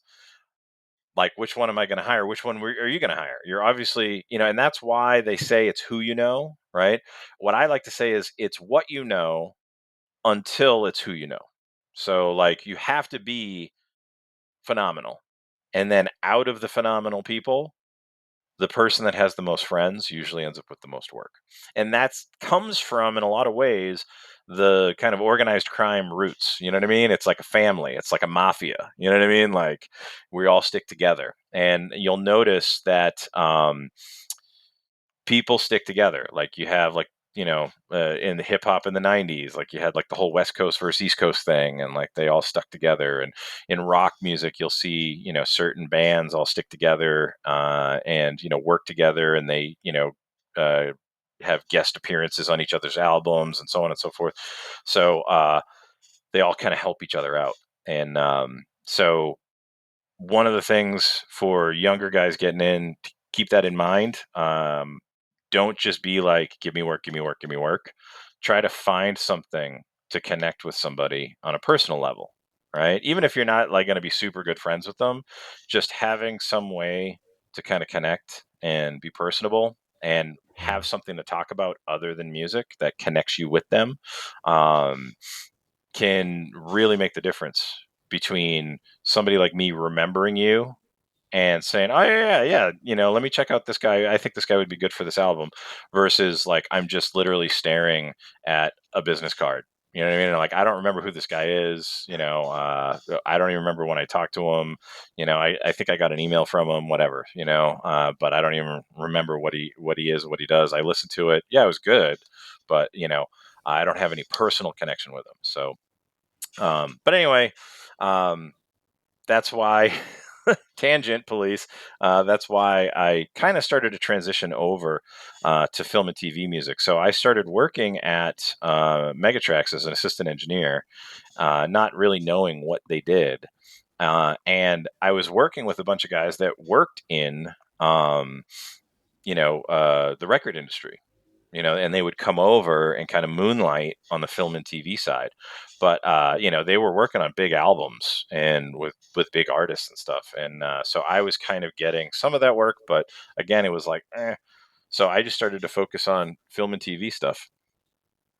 Like, which one am I going to hire? Which one are you going to hire? You're obviously, and that's why they say it's who you know, right? What I like to say is it's what you know until it's who you know. So, like, you have to be phenomenal. And then out of the phenomenal people, the person that has the most friends usually ends up with the most work. And that's comes from, in a lot of ways, the kind of organized crime roots. You know what I mean? It's like a family, it's like a mafia. You know what I mean? Like we all stick together. And you'll notice that people stick together. Like you have in the hip hop in the 90s, like you had like the whole West Coast versus East Coast thing, and like they all stuck together. And in rock music, you'll see, certain bands all stick together and, work together, and they, have guest appearances on each other's albums and so on and so forth. So they all kind of help each other out. And so one of the things for younger guys getting in, to keep that in mind. Don't just be like, give me work, give me work, give me work. Try to find something to connect with somebody on a personal level, right? Even if you're not like going to be super good friends with them, just having some way to kind of connect and be personable and have something to talk about other than music that connects you with them um, can really make the difference between somebody like me remembering you and saying, "Oh yeah, let me check out this guy. I think this guy would be good for this album," versus like I'm just literally staring at a business card. You know what I mean? And, like I don't remember who this guy is. I don't even remember when I talked to him. I think I got an email from him, whatever. But I don't even remember what he is, what he does. I listened to it. Yeah, it was good, but I don't have any personal connection with him. So, but anyway, um, that's why tangent police. That's why I kind of started to transition over to film and TV music. So I started working at Megatrax as an assistant engineer, not really knowing what they did. And I was working with a bunch of guys that worked in, um, the record industry. And they would come over and kind of moonlight on the film and TV side. But they were working on big albums and with big artists and stuff. And so I was kind of getting some of that work, but again, it was like, eh. So I just started to focus on film and TV stuff.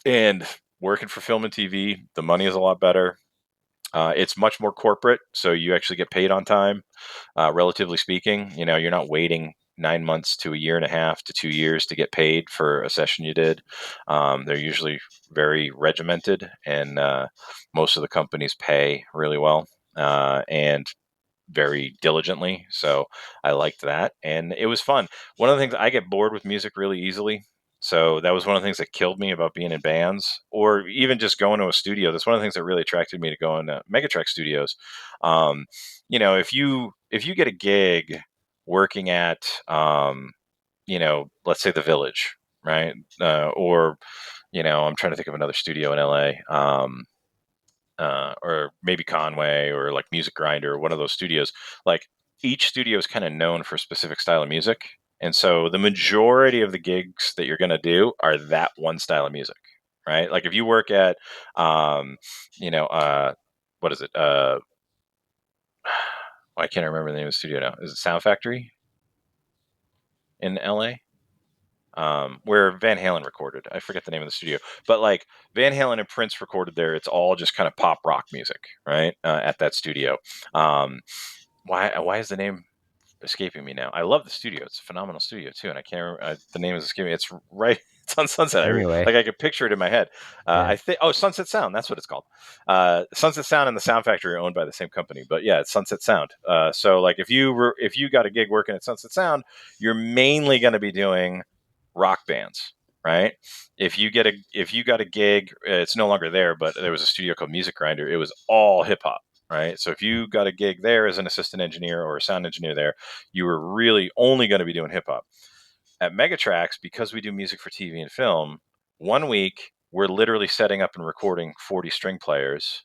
And working for film and TV, the money is a lot better. It's much more corporate, so you actually get paid on time, relatively speaking. You're not waiting 9 months to a year and a half to 2 years to get paid for a session you did. They're usually very regimented, and most of the companies pay really well and very diligently. So I liked that, and it was fun. One of the things, I get bored with music really easily. So that was one of the things that killed me about being in bands, or even just going to a studio. That's one of the things that really attracted me to going to Megatrax Studios. If you get a gig working at, let's say the Village, right? Or I'm trying to think of another studio in LA. Or maybe Conway or like Music Grinder, one of those studios. Like each studio is kind of known for a specific style of music. And so the majority of the gigs that you're going to do are that one style of music, right? Like if you work at, um, you know, uh, what is it? I can't remember the name of the studio now. Is it Sound Factory in LA? Where Van Halen recorded. I forget the name of the studio, but like Van Halen and Prince recorded there. It's all just kind of pop rock music, right? At that studio. Um, why is the name escaping me now? I love the studio. It's a phenomenal studio too, and I can't remember the name is escaping me. It's right. It's on Sunset. Anyway, I could picture it in my head. yeah. I think Sunset Sound. That's what it's called. Sunset Sound and the Sound Factory are owned by the same company, but yeah, it's Sunset Sound. So like if you got a gig working at Sunset Sound, you're mainly going to be doing rock bands, right? If you got a gig, it's no longer there, but there was a studio called Music Grinder. It was all hip hop, right? So if you got a gig there as an assistant engineer or a sound engineer there, you were really only going to be doing hip hop. At Megatrax, because we do music for TV and film, one week we're literally setting up and recording 40 string players.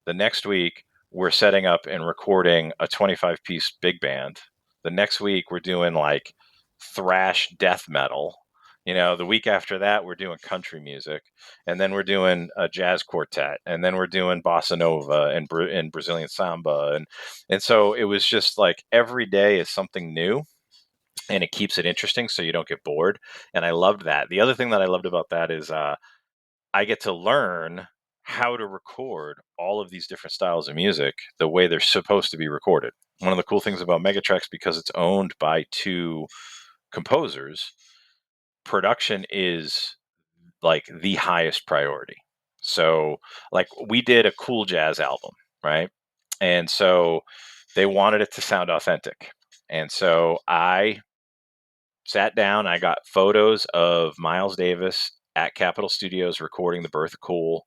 The next week we're setting up and recording a 25-piece big band. The next week we're doing like thrash death metal. The week after that we're doing country music, and then we're doing a jazz quartet, and then we're doing bossa nova and Brazilian samba, and so it was just like every day is something new, and it keeps it interesting so you don't get bored. And I loved that. The other thing that I loved about that is I get to learn how to record all of these different styles of music the way they're supposed to be recorded. One of the cool things about Megatrax, because it's owned by two composers, production is like the highest priority. So, like, we did a cool jazz album, right? And so they wanted it to sound authentic. And so I sat down. I got photos of Miles Davis at Capitol Studios recording The Birth of Cool.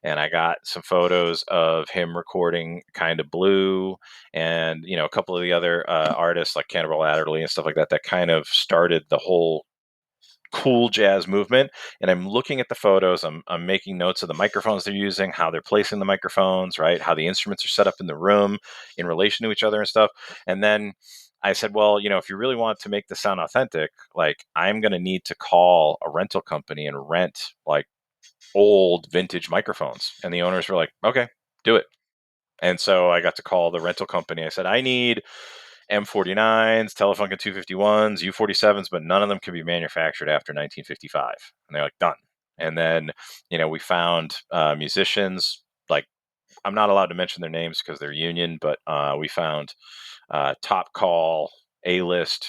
And I got some photos of him recording Kind of Blue, and, a couple of the other artists like Cannibal Adderley and stuff like that, that kind of started the whole cool jazz movement. And I'm looking at the photos. I'm making notes of the microphones they're using, how they're placing the microphones, right? How the instruments are set up in the room in relation to each other and stuff. And then I said, well, if you really want to make the sound authentic, like, I'm going to need to call a rental company and rent like old vintage microphones. And the owners were like, okay, do it. And so I got to call the rental company. I said, I need M49s, Telefunken 251s, U47s, but none of them can be manufactured after 1955. And they're like, done. And then, we found musicians. Like, I'm not allowed to mention their names because they're union, but we found top call, A-list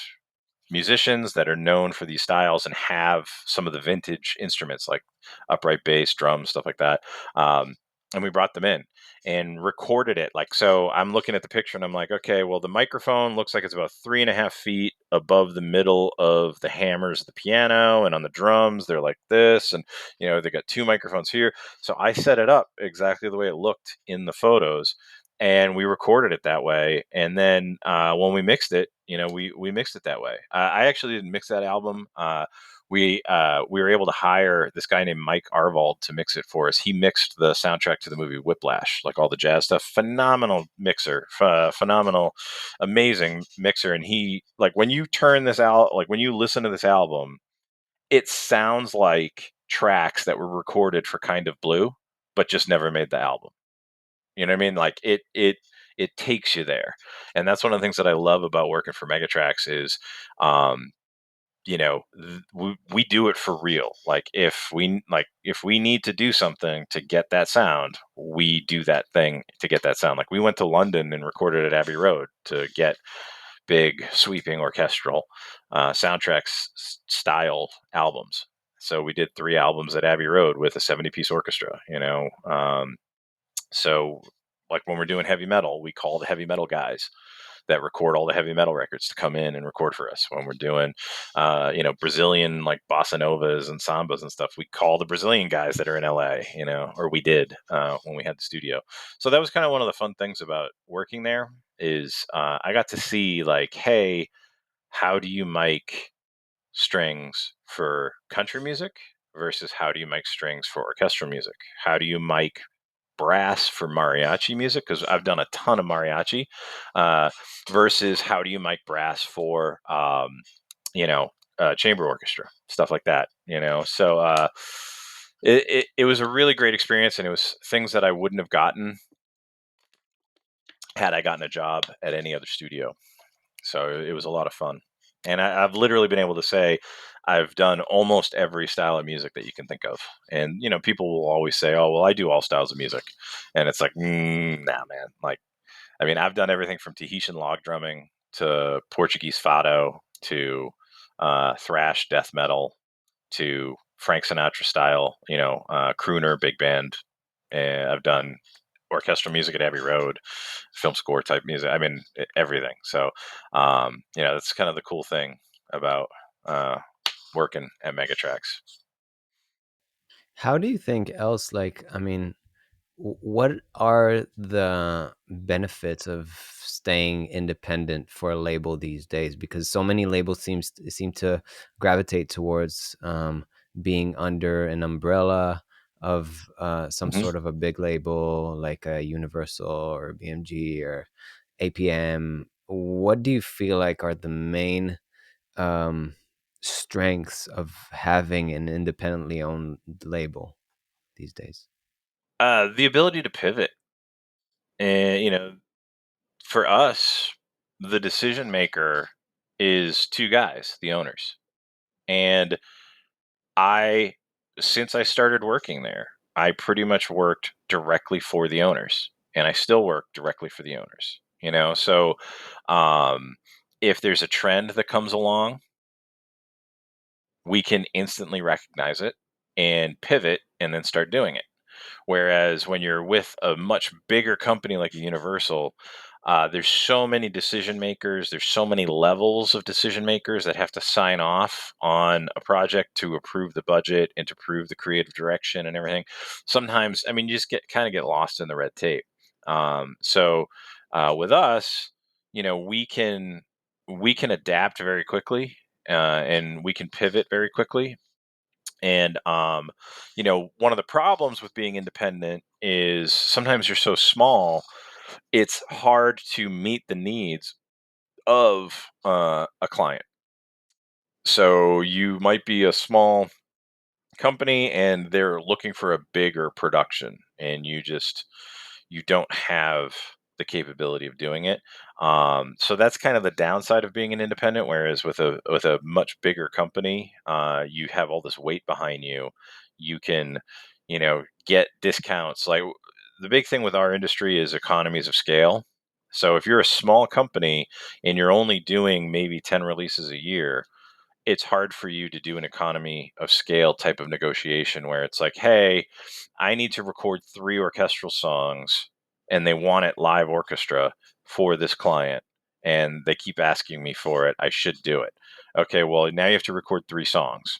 musicians that are known for these styles and have some of the vintage instruments like upright bass, drums, stuff like that. And we brought them in and recorded it. Like, so I'm looking at the picture and I'm like, okay, well, the microphone looks like it's about 3.5 feet above the middle of the hammers of the piano, and on the drums, they're like this. And, they got two microphones here. So I set it up exactly the way it looked in the photos, and we recorded it that way. And then when we mixed it, we mixed it that way. I actually didn't mix that album. We were able to hire this guy named Mike Arvald to mix it for us. He mixed the soundtrack to the movie Whiplash, like all the jazz stuff. Phenomenal mixer, phenomenal, amazing mixer. And he, like, when you turn this out, like when you listen to this album, it sounds like tracks that were recorded for Kind of Blue, but just never made the album. You know what I mean? Like, it takes you there, and that's one of the things that I love about working for Megatrax is, um, we do it for real. Like, if we need to do something to get that sound, we do that thing to get that sound. Like, we went to London and recorded at Abbey Road to get big sweeping orchestral soundtracks style albums. So we did 3 albums at Abbey Road with a 70-piece orchestra. So, like, when we're doing heavy metal, we call the heavy metal guys that record all the heavy metal records to come in and record for us. When we're doing, Brazilian, like, bossa novas and sambas and stuff, we call the Brazilian guys that are in LA, or we did when we had the studio. So that was kind of one of the fun things about working there is I got to see, like, hey, how do you mic strings for country music versus how do you mic strings for orchestral music? How do you mic brass for mariachi music, because I've done a ton of mariachi, uh, versus how do you mic brass for chamber orchestra, stuff like that. So it was a really great experience, and it was things that I wouldn't have gotten had I gotten a job at any other studio. So it was a lot of fun, and I've literally been able to say I've done almost every style of music that you can think of. And people will always say, "Oh, well, I do all styles of music," and it's like, nah, man. Like, I mean, I've done everything from Tahitian log drumming to Portuguese fado to thrash death metal to Frank Sinatra style, crooner big band. And I've done orchestral music at Abbey Road, film score type music. I mean, everything. So, that's kind of the cool thing about working at Megatrax. How do you think else, like, I mean, what are the benefits of staying independent for a label these days? Because so many labels seem to gravitate towards being under an umbrella of some Mhm. sort of a big label like a Universal or BMG or APM. What do you feel like are the main um, strengths of having an independently owned label these days? The ability to pivot, and for us, the decision maker is two guys, the owners, and I, since I started working there, I pretty much worked directly for the owners, and I still work directly for the owners. So um, if there's a trend that comes along, we can instantly recognize it and pivot and then start doing it. Whereas when you're with a much bigger company like a Universal, there's so many decision makers, there's so many levels of decision makers that have to sign off on a project to approve the budget and to approve the creative direction and everything. Sometimes, I mean, you just get lost in the red tape. With us, we can adapt very quickly, and we can pivot very quickly. And one of the problems with being independent is sometimes you're so small, it's hard to meet the needs of a client. So you might be a small company and they're looking for a bigger production, and you don't have the capability of doing it. So that's kind of the downside of being an independent. Whereas with a much bigger company, you have all this weight behind you. You can get discounts. Like, the big thing with our industry is economies of scale. So if you're a small company and you're only doing maybe 10 releases a year, it's hard for you to do an economy of scale type of negotiation where it's like, hey, I need to record 3 orchestral songs and they want it live orchestra for this client, and they keep asking me for it. I should do it. Okay, well, now you have to record 3 songs.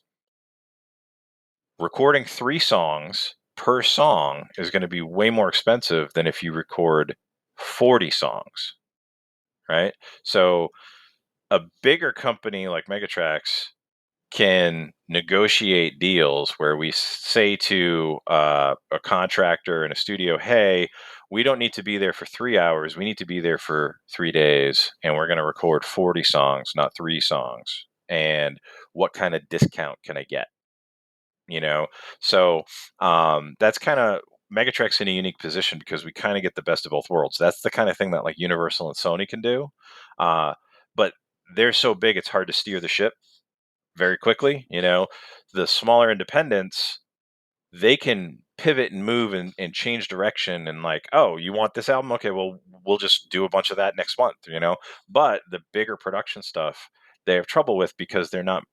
Recording 3 songs per song is going to be way more expensive than if you record 40 songs, right? So a bigger company like Megatrax can negotiate deals where we say to a contractor in a studio, hey, we don't need to be there for 3 hours. We need to be there for 3 days, and we're going to record 40 songs, not 3 songs. And what kind of discount can I get? You know, so that's kind of Megatrack's in a unique position because we kind of get the best of both worlds. That's the kind of thing that like Universal and Sony can do, uh, but they're so big it's hard to steer the ship very quickly. The smaller independents, they can pivot and move and change direction, and like, oh, you want this album? Okay, well, we'll just do a bunch of that next month. But the bigger production stuff they have trouble with because they're not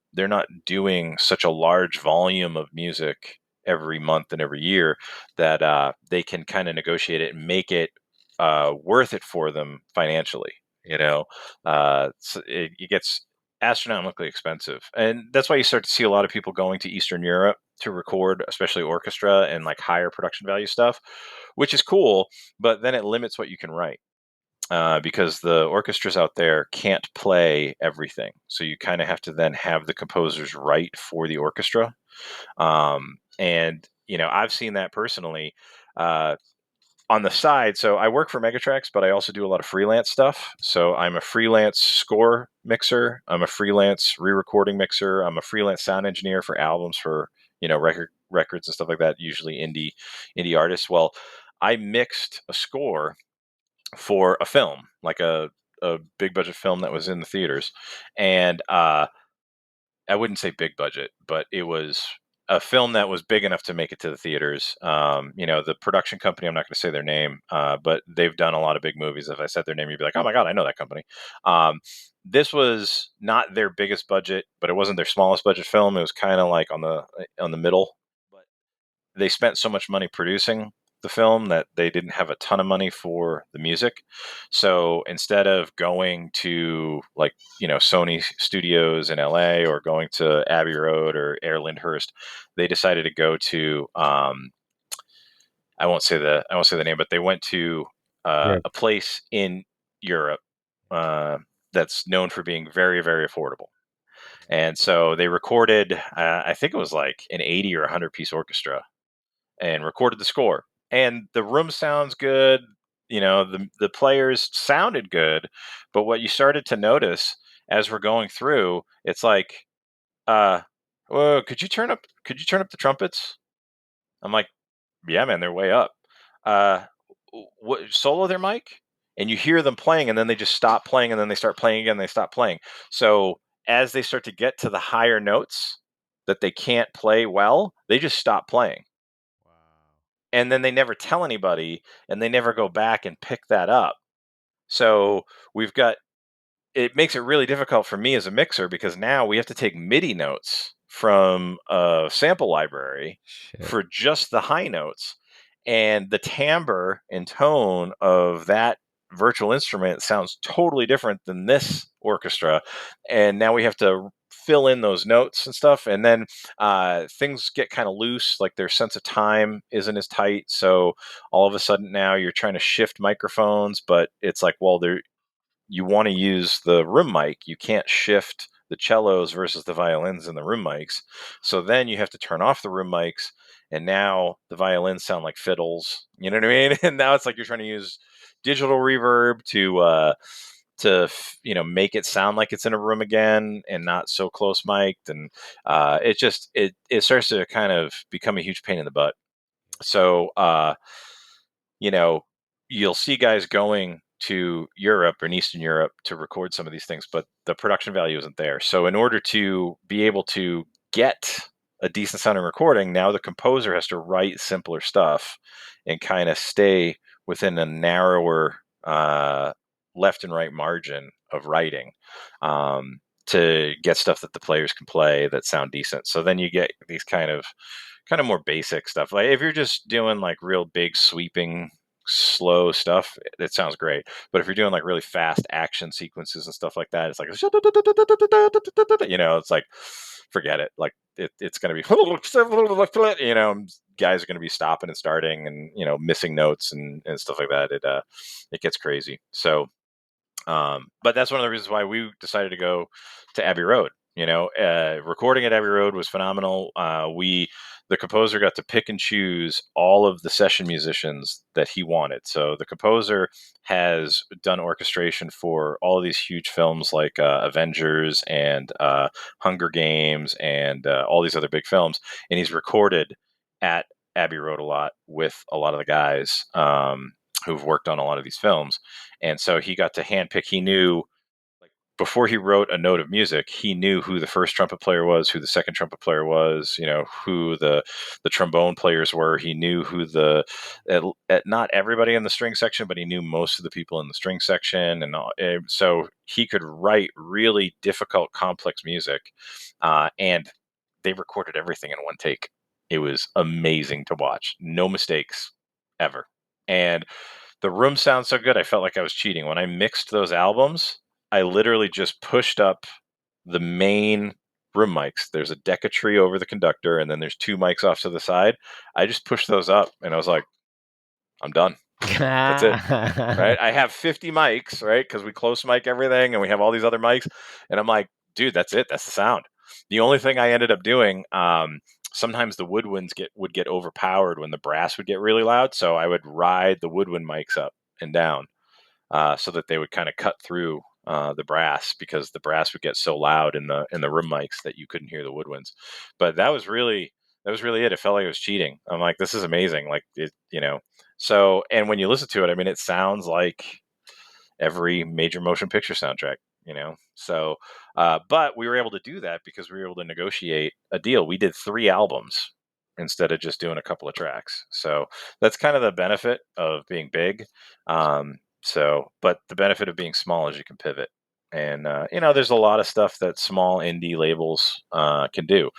doing such a large volume of music every month and every year that they can kind of negotiate it and make it worth it for them financially. So it gets astronomically expensive, and that's why you start to see a lot of people going to Eastern Europe to record, especially orchestra and like higher production value stuff, which is cool. But then it limits what you can write, because the orchestras out there can't play everything. So you kind of have to then have the composers write for the orchestra. And I've seen that personally. On the side, so I work for Megatrax, but I also do a lot of freelance stuff. So I'm a freelance score mixer. I'm a freelance re-recording mixer. I'm a freelance sound engineer for albums, for records and stuff like that. Usually indie artists. Well, I mixed a score for a film, like a big budget film that was in the theaters, and I wouldn't say big budget, but it was a film that was big enough to make it to the theaters. The production company, I'm not going to say their name, but they've done a lot of big movies. If I said their name, you'd be like, oh my God, I know that company. This was not their biggest budget, but it wasn't their smallest budget film. It was kind of like on the middle. But they spent so much money producing the film that they didn't have a ton of money for the music. So instead of going to like, Sony Studios in LA or going to Abbey Road or Air Lyndhurst, they decided to go to I won't say the name, but they went to Europe. a place in Europe uh, that's known for being very, very affordable. And so they recorded, I think it was like an 80 or 100 piece orchestra, and recorded the score. And the room sounds good. You know, the players sounded good, but what you started to notice as we're going through, it's like, uh, whoa, could you turn up the trumpets? I'm like, yeah, man, they're way up. Uh, what solo their mic? And you hear them playing, and then they just stop playing, and then they start playing again. And they stop playing. So as they start to get to the higher notes that they can't play well, they just stop playing, Wow. and then they never tell anybody, and they never go back and pick that up. So we've got it makes it really difficult for me as a mixer because now we have to take MIDI notes from a sample library Shit. for just the high notes. And the timbre and tone of that virtual instrument sounds totally different than this orchestra. And now we have to fill in those notes and stuff. And then things get kind of loose, like their sense of time isn't as tight. So all of a sudden now you're trying to shift microphones, but it's like, well, there you want to use the room mic. You can't shift the cellos versus the violins in the room mics. So then you have to turn off the room mics, and now the violins sound like fiddles. You know what I mean? And now it's like you're trying to use digital reverb to make it sound like it's in a room again and not so close mic'd, and it starts to kind of become a huge pain in the butt. So you know, you'll see guys going to Europe and Eastern Europe to record some of these things, but the production value isn't there. So in order to be able to get a decent sounding recording, now the composer has to write simpler stuff and kind of stay within a narrower left and right margin of writing, to get stuff that the players can play that sound decent. So then you get these kind of more basic stuff. Like if you're just doing like real big sweeping slow stuff, it sounds great. But if you're doing like really fast action sequences and stuff like that, it's like it's like forget it. Like it's going to be guys are going to be stopping and starting and missing notes and stuff like that. It gets crazy. So but that's one of the reasons why we decided to go to Abbey Road. Recording at Abbey Road was phenomenal. The composer got to pick and choose all of the session musicians that he wanted. So the composer has done orchestration for all of these huge films like Avengers and Hunger Games and all these other big films, and he's recorded at Abbey Road a lot with a lot of the guys who've worked on a lot of these films, and so he got to handpick. He knew, like, before he wrote a note of music, he knew who the first trumpet player was, who the second trumpet player was, who the trombone players were. He knew who not everybody in the string section, but he knew most of the people in the string section, and so he could write really difficult, complex music, and they recorded everything in one take. It was amazing to watch. No mistakes ever. And the room sounds so good. I felt like I was cheating. When I mixed those albums, I literally just pushed up the main room mics. There's a Deca tree over the conductor, and then there's two mics off to the side. I just pushed those up, and I was like, I'm done. That's it. Right? I have 50 mics, right? Because we close mic everything, and we have all these other mics. And I'm like, dude, that's it. That's the sound. The only thing I ended up doing, sometimes the woodwinds would get overpowered when the brass would get really loud. So I would ride the woodwind mics up and down, so that they would kind of cut through the brass, because the brass would get so loud in the room mics that you couldn't hear the woodwinds. But that was really it. It felt like I was cheating. I'm like, this is amazing. Like it. So, and when you listen to it, I mean, it sounds like every major motion picture soundtrack. So, but we were able to do that because we were able to negotiate a deal. We did 3 albums instead of just doing a couple of tracks. So that's kind of the benefit of being big. But the benefit of being small is you can pivot. And there's a lot of stuff that small indie labels can do.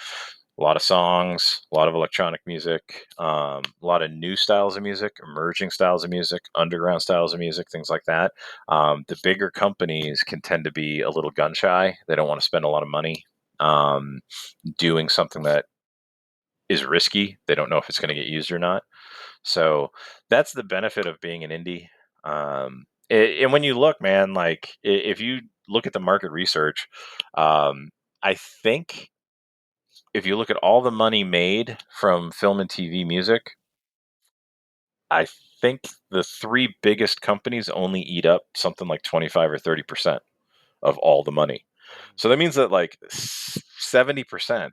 A lot of songs, a lot of electronic music, a lot of new styles of music, emerging styles of music, underground styles of music, things like that. The bigger companies can tend to be a little gun shy. They don't want to spend a lot of money um, doing something that is risky. They don't know if it's going to get used or not. So that's the benefit of being an indie. And when you look, man, like if you look at the market research, I think if you look at all the money made from film and TV music, I think the three biggest companies only eat up something like 25 or 30% of all the money. So that means that like 70%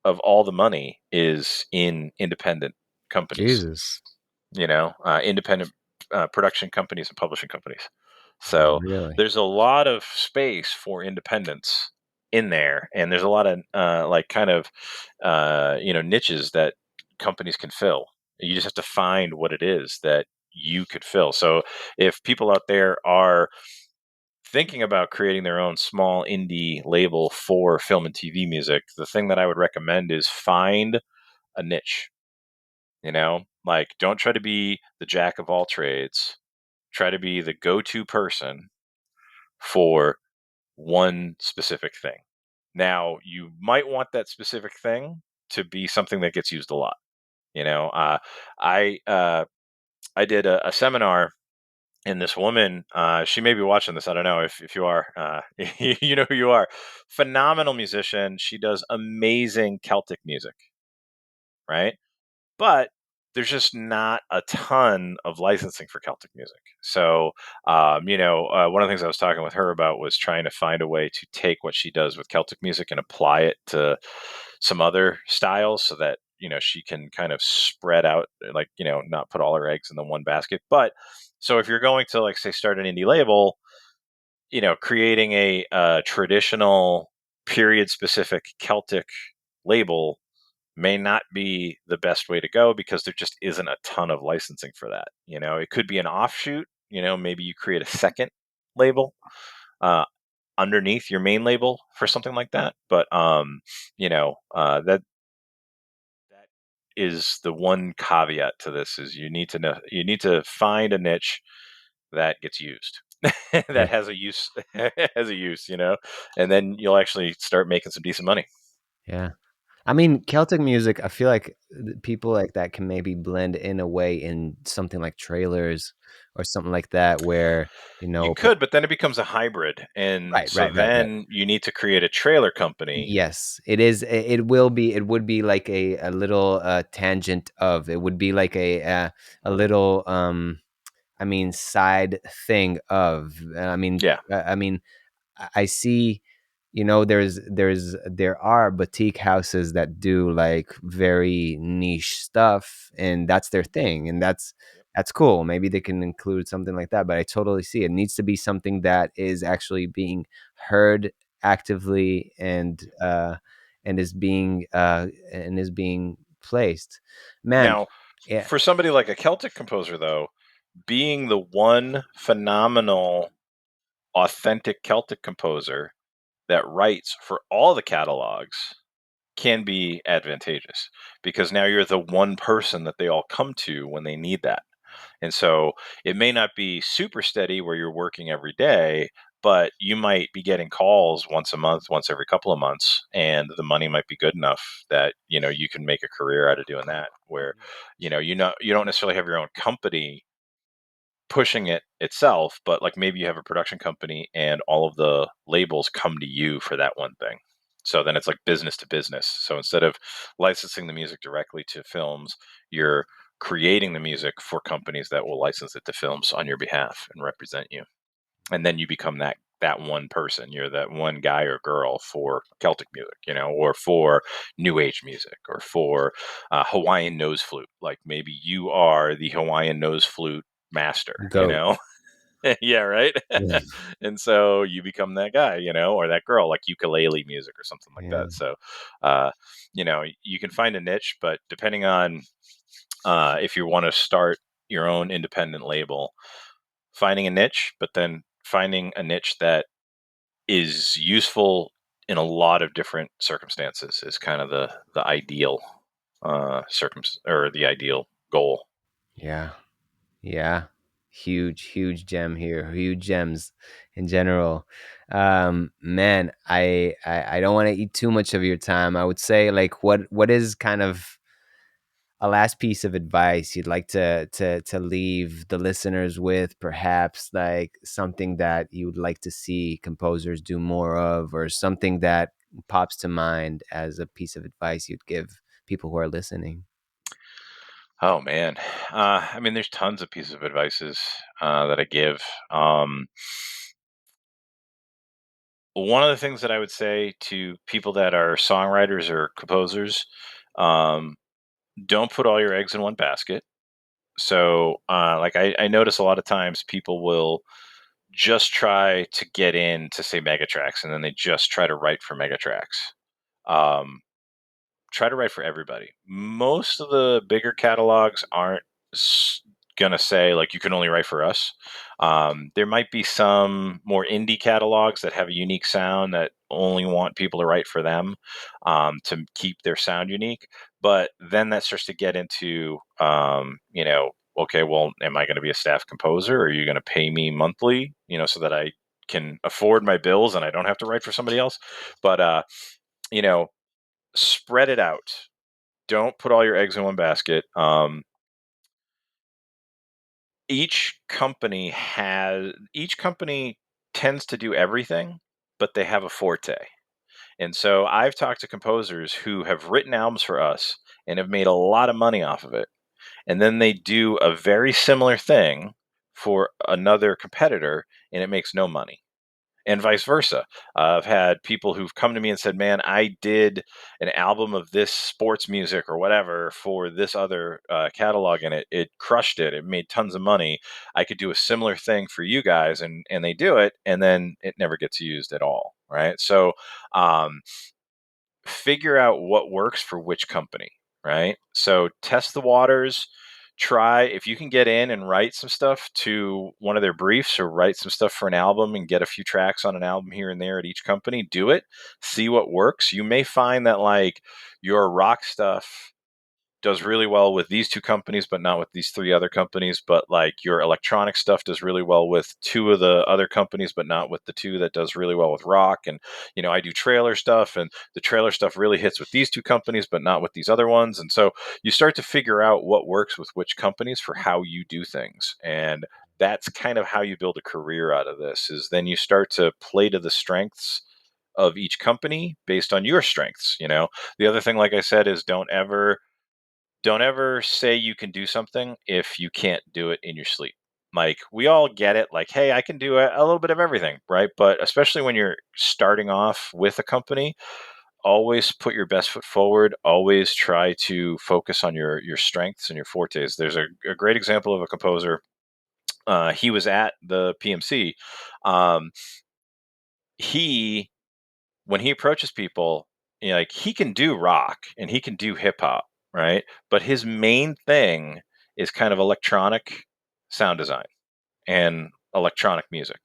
of all the money is in independent companies, Jesus. independent production companies and publishing companies. So Really? there's a lot of space for independence in there, and there's a lot of like kind of niches that companies can fill. You just have to find what it is that you could fill. So if people out there are thinking about creating their own small indie label for film and TV music, the thing that I would recommend is find a niche. Like don't try to be the jack of all trades. Try to be the go-to person for one specific thing. Now, you might want that specific thing to be something that gets used a lot. You know, uh, I uh, I did a seminar, and this woman, she may be watching this. I don't know if you are. You know who you are. Phenomenal musician. She does amazing Celtic music, right? But there's just not a ton of licensing for Celtic music. So, one of the things I was talking with her about was trying to find a way to take what she does with Celtic music and apply it to some other styles so that, she can kind of spread out, like, not put all her eggs in the one basket. But so if you're going to, like, say, start an indie label, creating a traditional period specific Celtic label may not be the best way to go because there just isn't a ton of licensing for that. It could be an offshoot. Maybe you create a second label uh, underneath your main label for something like that. But that is the one caveat to this: is you need to know, you need to find a niche that gets used. Yeah. That has a use. Has a use, and then you'll actually start making some decent money. Yeah. I mean, Celtic music, I feel like people like that can maybe blend in a way in something like trailers or something like that where, You but could, but then it becomes a hybrid, and right, so right, right, right. then you need to create a trailer company. Yes, it is. It would be like a little tangent of it would be like a little I mean side thing of Yeah, I mean I see, there are boutique houses that do like very niche stuff, and that's their thing, and yep. that's cool. Maybe they can include something like that, but I totally see it needs to be something that is actually being heard actively and is being placed. Man, Now, yeah, for somebody like a Celtic composer, though, being the one phenomenal, authentic Celtic composer that writes for all the catalogs can be advantageous because now you're the one person that they all come to when they need that. And so it may not be super steady where you're working every day, but you might be getting calls once a month, once every couple of months, and the money might be good enough that, you can make a career out of doing that where, you don't necessarily have your own company pushing it itself, but like maybe you have a production company and all of the labels come to you for that one thing. So then it's like business to business. So instead of licensing the music directly to films, you're creating the music for companies that will license it to films on your behalf and represent you. And then you become that one person. You're that one guy or girl for Celtic music, or for New Age music, or for Hawaiian nose flute. Like maybe you are the Hawaiian nose flute master, goat. Yeah, right. Yeah, And so you become that guy, or that girl, like ukulele music or something like yeah, that. So, you can find a niche, but depending on if you want to start your own independent label, finding a niche, but then finding a niche that is useful in a lot of different circumstances is kind of the ideal or the ideal goal. yeah. Yeah. Huge, huge gem here. Huge gems in general. Man, I don't want to eat too much of your time. I would say like what is kind of a last piece of advice you'd like to leave the listeners with, perhaps like something that you would like to see composers do more of, or something that pops to mind as a piece of advice you'd give people who are listening? Oh man, I mean, there's tons of pieces of advices that I give. Um, One of the things that I would say to people that are songwriters or composers, um, don't put all your eggs in one basket. So, like I notice a lot of times people will just try to get into say Megatrax, and then they just try to write for Megatrax. Um, Try to write for everybody. Most of the bigger catalogs aren't gonna say like you can only write for us. There might be some more indie catalogs that have a unique sound that only want people to write for them to keep their sound unique. But then that starts to get into okay, well, am I going to be a staff composer? Or are you going to pay me monthly? So that I can afford my bills and I don't have to write for somebody else. But you know, spread it out. Don't put all your eggs in one basket. Each company tends to do everything, but they have a forte. And so I've talked to composers who have written albums for us and have made a lot of money off of it. And then they do a very similar thing for another competitor and it makes no money, and vice versa. I've had people who've come to me and said, "Man, I did an album of this sports music or whatever for this other catalog, and it crushed it. It made tons of money. I could do a similar thing for you guys," and they do it, and then it never gets used at all, right? So, um, figure out what works for which company, right? So test the waters. Try if you can get in and write some stuff to one of their briefs or write some stuff for an album and get a few tracks on an album here and there at each company. Do it. See what works. You may find that like your rock stuff does really well with these two companies, but not with these three other companies. But like your electronic stuff does really well with two of the other companies, but not with the two that does really well with rock. And, I do trailer stuff, and the trailer stuff really hits with these two companies, but not with these other ones. And so you start to figure out what works with which companies for how you do things. And that's kind of how you build a career out of this is then you start to play to the strengths of each company based on your strengths. The other thing, like I said, is don't ever say you can do something if you can't do it in your sleep. Like we all get it, like, hey, I can do a little bit of everything, right? But especially when you're starting off with a company, always put your best foot forward. Always try to focus on your strengths and your fortes. There's a great example of a composer. He was at the PMC. Um, he when he approaches people, like he can do rock and he can do hip hop, right? But his main thing is kind of electronic sound design and electronic music.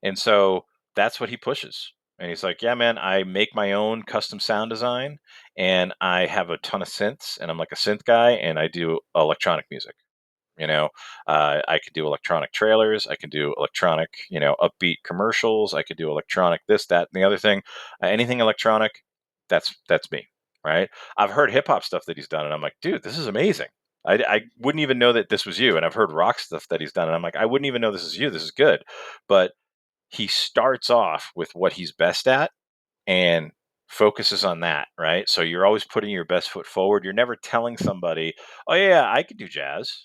And so that's what he pushes. And he's like, yeah, man, I make my own custom sound design and I have a ton of synths and I'm like a synth guy and I do electronic music. I could do electronic trailers. I can do electronic, upbeat commercials. I could do electronic this, that, and the other thing. Anything electronic, that's me, right? I've heard hip hop stuff that he's done, and I'm like, dude, this is amazing. I wouldn't even know that this was you. And I've heard rock stuff that he's done, and I'm like, I wouldn't even know this is you. This is good. But he starts off with what he's best at and focuses on that, right? So you're always putting your best foot forward. You're never telling somebody, oh, yeah, I could do jazz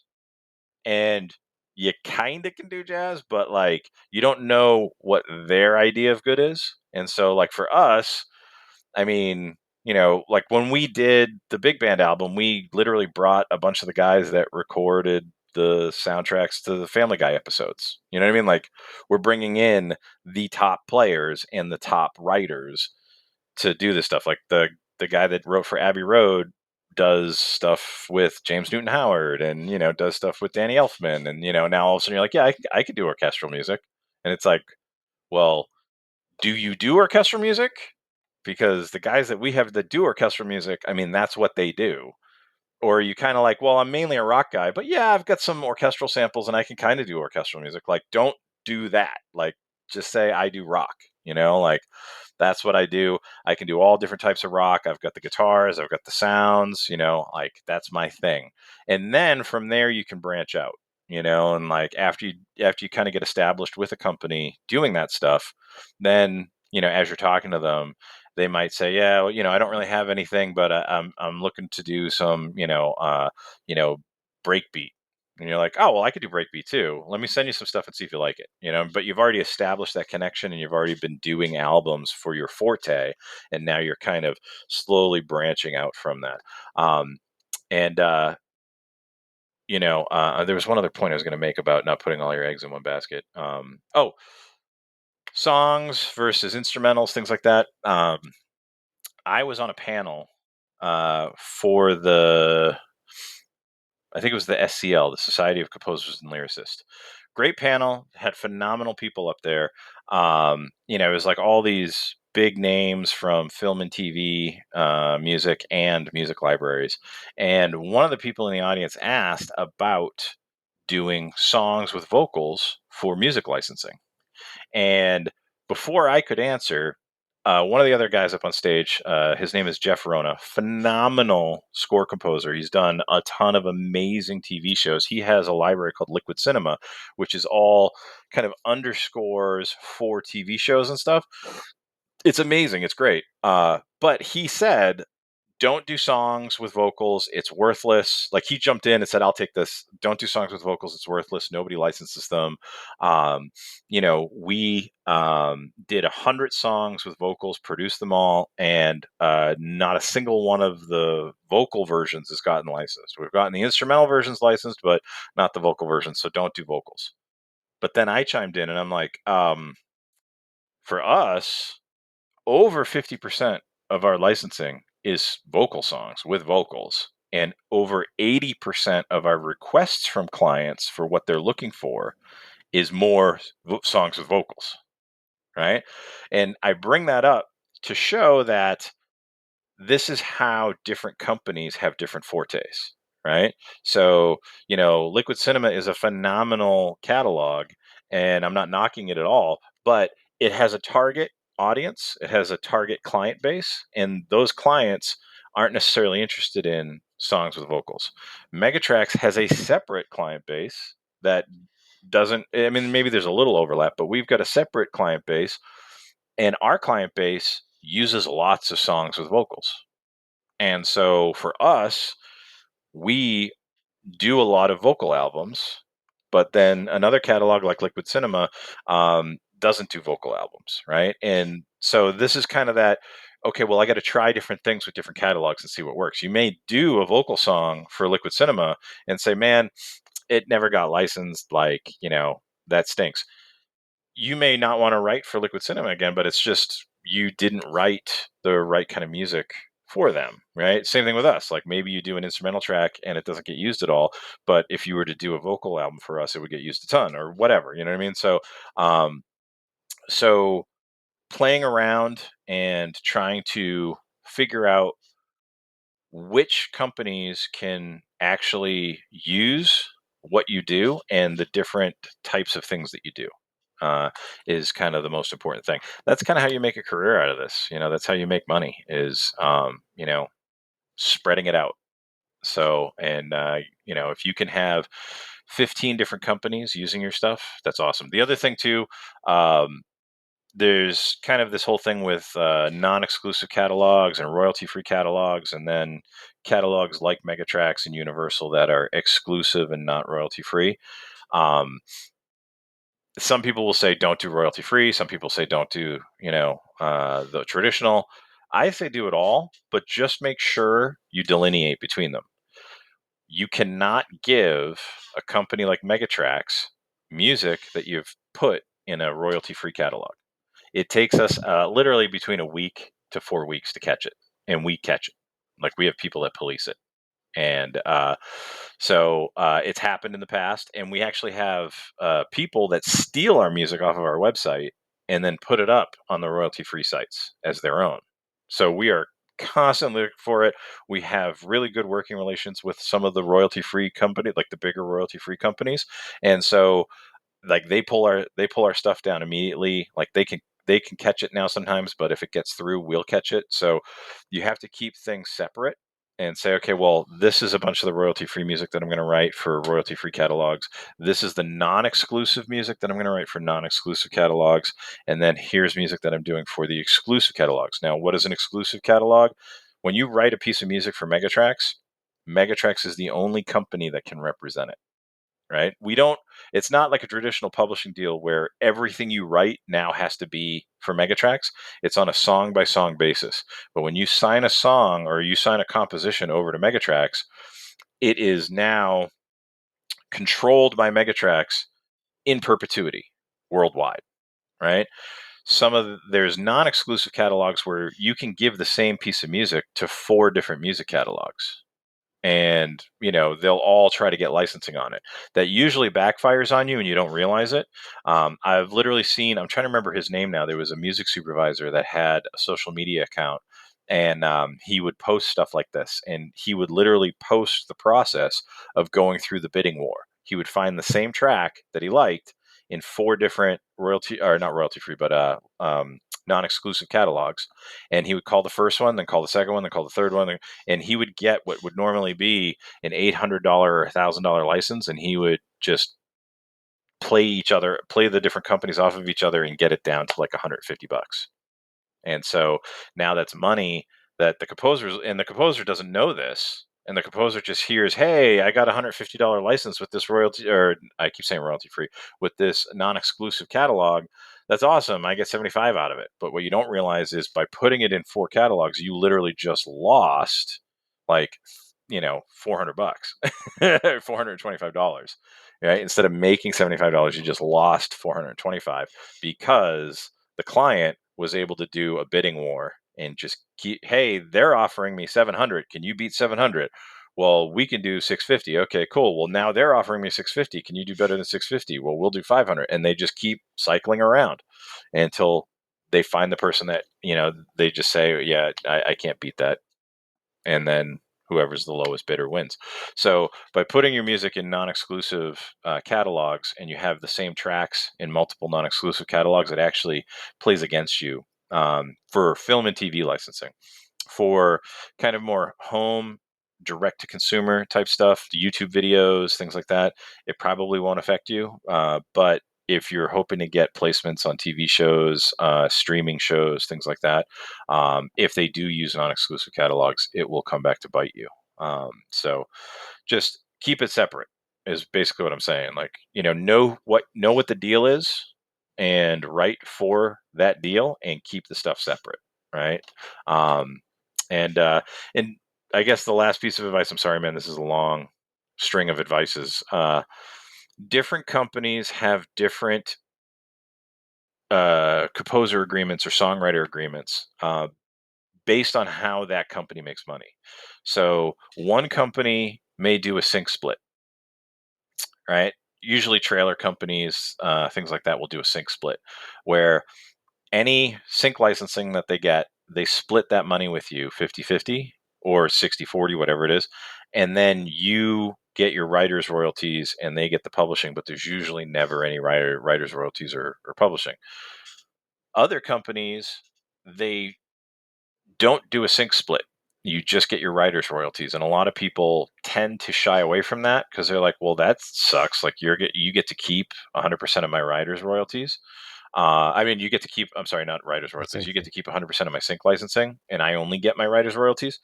and you kind of can do jazz, but like you don't know what their idea of good is. And so, like for us, I mean, like when we did the big band album, we literally brought a bunch of the guys that recorded the soundtracks to the Family Guy episodes. You know what I mean? Like we're bringing in the top players and the top writers to do this stuff. Like the guy that wrote for Abbey Road does stuff with James Newton Howard, and does stuff with Danny Elfman, and now all of a sudden you're like, yeah, I could do orchestral music, and it's like, well, do you do orchestral music? Because the guys that we have that do orchestral music, I mean, that's what they do. Or are you kind of like, well, I'm mainly a rock guy, but yeah, I've got some orchestral samples and I can kind of do orchestral music. Like, don't do that. Like, just say I do rock, like that's what I do. I can do all different types of rock. I've got the guitars, I've got the sounds, like that's my thing. And then from there you can branch out, and like after you kind of get established with a company doing that stuff, then, as you're talking to them, they might say, yeah, well, I don't really have anything, but I'm looking to do some, you know, breakbeat. And you're like, oh, well, I could do breakbeat too. Let me send you some stuff and see if you like it. But you've already established that connection and you've already been doing albums for your forte. And now you're kind of slowly branching out from that. And, there was one other point I was going to make about not putting all your eggs in one basket. Oh, songs versus instrumentals, things like that. I was on a panel for I think it was the SCL, the Society of Composers and Lyricists. Great panel, had phenomenal people up there. It was like all these big names from film and TV, music, and music libraries. And one of the people in the audience asked about doing songs with vocals for music licensing. And before I could answer, one of the other guys up on stage, his name is Jeff Rona, phenomenal score composer. He's done a ton of amazing TV shows. He has a library called Liquid Cinema, which is all kind of underscores for TV shows and stuff. It's amazing. It's great. But he said, don't do songs with vocals. It's worthless. Like he jumped in and said, I'll take this. Don't do songs with vocals. It's worthless. Nobody licenses them. We did 100 songs with vocals, produced them all, and not a single one of the vocal versions has gotten licensed. We've gotten the instrumental versions licensed, but not the vocal versions. So don't do vocals. But then I chimed in and I'm like, for us, over 50% of our licensing is vocal songs with vocals. And over 80% of our requests from clients for what they're looking for is more songs with vocals. Right. And I bring that up to show that this is how different companies have different fortes, right? So, Liquid Cinema is a phenomenal catalog, and I'm not knocking it at all, but it has a target audience, it has a target client base, and those clients aren't necessarily interested in songs with vocals. Megatrax has a separate client base that doesn't, I mean, maybe there's a little overlap, but we've got a separate client base, and our client base uses lots of songs with vocals. And so for us, we do a lot of vocal albums, but then another catalog like Liquid Cinema doesn't do vocal albums, right? And so this is kind of that. Okay, well, I got to try different things with different catalogs and see what works. You may do a vocal song for Liquid Cinema and say, man, it never got licensed. Like, that stinks. You may not want to write for Liquid Cinema again, but it's just you didn't write the right kind of music for them, right? Same thing with us. Like maybe you do an instrumental track and it doesn't get used at all, but if you were to do a vocal album for us, it would get used a ton or whatever. You know what I mean? Um, so playing around and trying to figure out which companies can actually use what you do and the different types of things that you do is kind of the most important thing. That's kind of how you make a career out of this. That's how you make money is, spreading it out. So, and, if you can have 15 different companies using your stuff, that's awesome. The other thing too, um, there's kind of this whole thing with non-exclusive catalogs and royalty-free catalogs, and then catalogs like Megatrax and Universal that are exclusive and not royalty-free. Um, some people will say don't do royalty-free. Some people say don't do the traditional. I say do it all, but just make sure you delineate between them. You cannot give a company like Megatrax music that you've put in a royalty-free catalog. It takes us literally between a week to 4 weeks to catch it, and we catch it. Like we have people that police it, and it's happened in the past. And we actually have people that steal our music off of our website and then put it up on the royalty-free sites as their own. So we are constantly looking for it. We have really good working relations with some of the royalty-free company, like the bigger royalty-free companies, and so like they pull our stuff down immediately. Like they can catch it now sometimes, but if it gets through, we'll catch it. So you have to keep things separate and say, okay, well, this is a bunch of the royalty free music that I'm going to write for royalty free catalogs. This is the non exclusive music that I'm going to write for non exclusive catalogs. And then here's music that I'm doing for the exclusive catalogs. Now, what is an exclusive catalog? When you write a piece of music for Megatrax, Megatrax is the only company that can represent it, right? We don't, it's not like a traditional publishing deal where everything you write now has to be for Megatrax. It's on a song by song basis. But when you sign a song or you sign a composition over to Megatrax, it is now controlled by Megatrax in perpetuity worldwide, right? There's non-exclusive catalogs where you can give the same piece of music to 4 different music catalogs, and they'll all try to get licensing on it. That usually backfires on you and you don't realize it. I've literally seen, I'm trying to remember his name now, there was a music supervisor that had a social media account, and he would post stuff like this, and he would literally post the process of going through the bidding war. He would find the same track that he liked in 4 different royalty, or not royalty free, but non-exclusive catalogs, and he would call the first one, then call the second one, then call the third one, and he would get what would normally be an $800 or $1,000 license, and he would just play the different companies off of each other and get it down to like $150. And so now that's money that the composer doesn't know this. And the composer just hears, hey, I got a $150 license with this royalty, or I keep saying royalty free, with this non exclusive catalog. That's awesome. I get 75 out of it. But what you don't realize is by putting it in 4 catalogs, you literally just lost like, $400, $425, right? Instead of making $75, you just lost 425 because the client was able to do a bidding war and just keep, hey, they're offering me 700. Can you beat 700? Well, we can do 650. Okay, cool. Well, now they're offering me 650. Can you do better than 650? Well, we'll do 500. And they just keep cycling around until they find the person that, they just say, yeah, I can't beat that. And then whoever's the lowest bidder wins. So by putting your music in non-exclusive catalogs, and you have the same tracks in multiple non-exclusive catalogs, it actually plays against you for film and TV licensing. For kind of more home, direct to consumer type stuff, YouTube videos, things like that, it probably won't affect you. But if you're hoping to get placements on TV shows, streaming shows, things like that, if they do use non-exclusive catalogs, it will come back to bite you. So just keep it separate is basically what I'm saying. Like, know what the deal is and write for that deal and keep the stuff separate, right? Um, and I guess the last piece of advice, I'm sorry, man, this is a long string of advices. Different companies have different composer agreements or songwriter agreements based on how that company makes money. So one company may do a sync split, right? Usually trailer companies, things like that will do a sync split where any sync licensing that they get, they split that money with you 50-50 or 60-40, whatever it is. And then you get your writer's royalties and they get the publishing, but there's usually never any writer's royalties or publishing. Other companies, they don't do a sync split. You just get your writer's royalties. And a lot of people tend to shy away from that because they're like, well, that sucks. Like you get to keep 100% of my writer's royalties. You get to keep, I'm sorry, not writer's royalties. Same You get thing. to keep 100% of my sync licensing, and I only get my writer's royalties.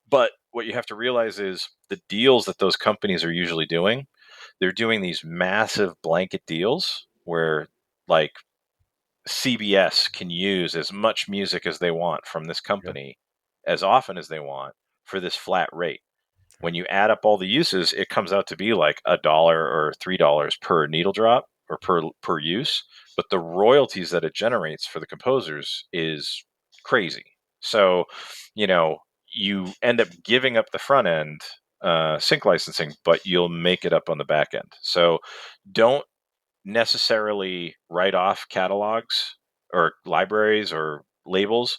But what you have to realize is the deals that those companies are usually doing, they're doing these massive blanket deals where, like, CBS can use as much music as they want from this Yep. company as often as they want for this flat rate. When Right. you add up all the uses, it comes out to be like $1 or $3 per needle drop or per use. But the royalties that it generates for the composers is crazy. So, you know, you end up giving up the front end sync licensing, but you'll make it up on the back end. So don't necessarily write off catalogs or libraries or labels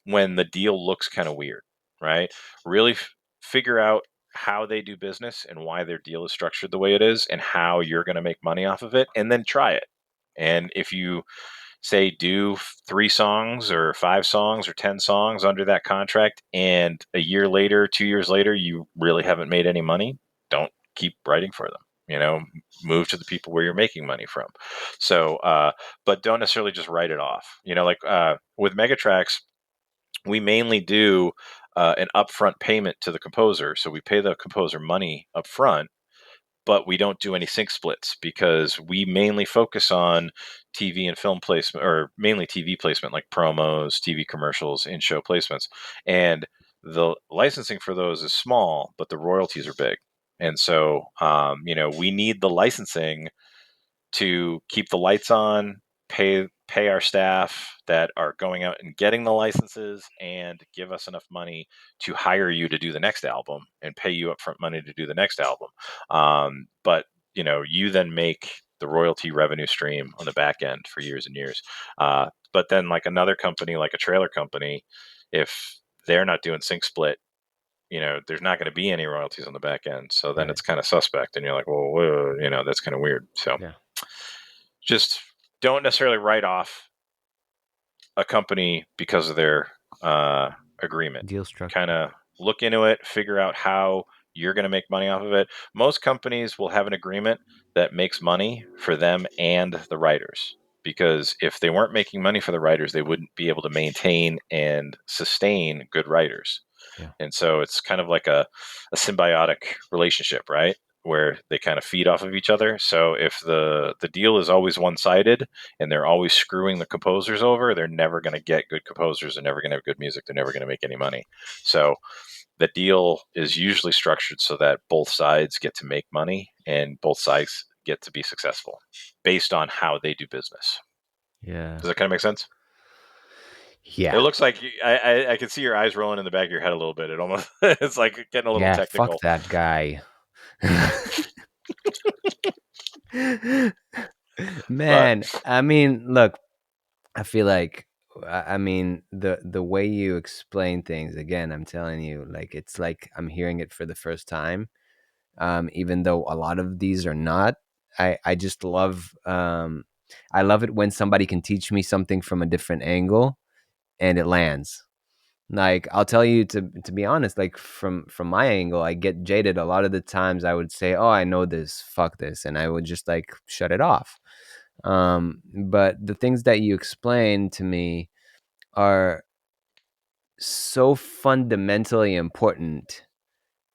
when the deal looks kind of weird, right? Really figure out how they do business and why their deal is structured the way it is and how you're going to make money off of it, and then try it. And if you say do 3 songs or 5 songs or 10 songs under that contract, and a year later, 2 years later, you really haven't made any money, don't keep writing for them. Move to the people where you're making money from. So, but don't necessarily just write it off. Like with Megatrax, we mainly do an upfront payment to the composer. So we pay the composer money up front, but we don't do any sync splits because we mainly focus on TV and film placement, or mainly TV placement, like promos, TV commercials, in show placements. And the licensing for those is small, but the royalties are big. And so, we need the licensing to keep the lights on, pay our staff that are going out and getting the licenses, and give us enough money to hire you to do the next album and pay you upfront money to do the next album. But you then make the royalty revenue stream on the back end for years and years. But then, like another company, like a trailer company, if they're not doing sync split, there's not going to be any royalties on the back end. So then Right. it's kind of suspect, and you're like, well, that's kind of weird. So Yeah. just don't necessarily write off a company because of their agreement. Deal Kind structure. of look into it, figure out how you're going to make money off of it. Most companies will have an agreement that makes money for them and the writers. Because if they weren't making money for the writers, they wouldn't be able to maintain and sustain good writers. Yeah. And so it's kind of like a symbiotic relationship, right? Where they kind of feed off of each other. So if the deal is always one sided and they're always screwing the composers over, they're never going to get good composers. They're never going to have good music. They're never going to make any money. So the deal is usually structured so that both sides get to make money and both sides get to be successful based on how they do business. Yeah. Does that kind of make sense? It Yeah. looks like I can see your eyes rolling in the back of your head a little bit. It almost it's like getting a little Yeah. Fuck technical. that guy. But Man, I mean, look, I feel like I mean the way you explain things again, I'm telling you, like it's like I'm hearing it for the first time. Even though a lot of these are not. I just love I love it when somebody can teach me something from a different angle and it lands. Like I'll tell you to be honest, like from my angle, I get jaded a lot of the times. I would say, "Oh, I know this, fuck this," and I would just like shut it off. But the things that you explain to me are so fundamentally important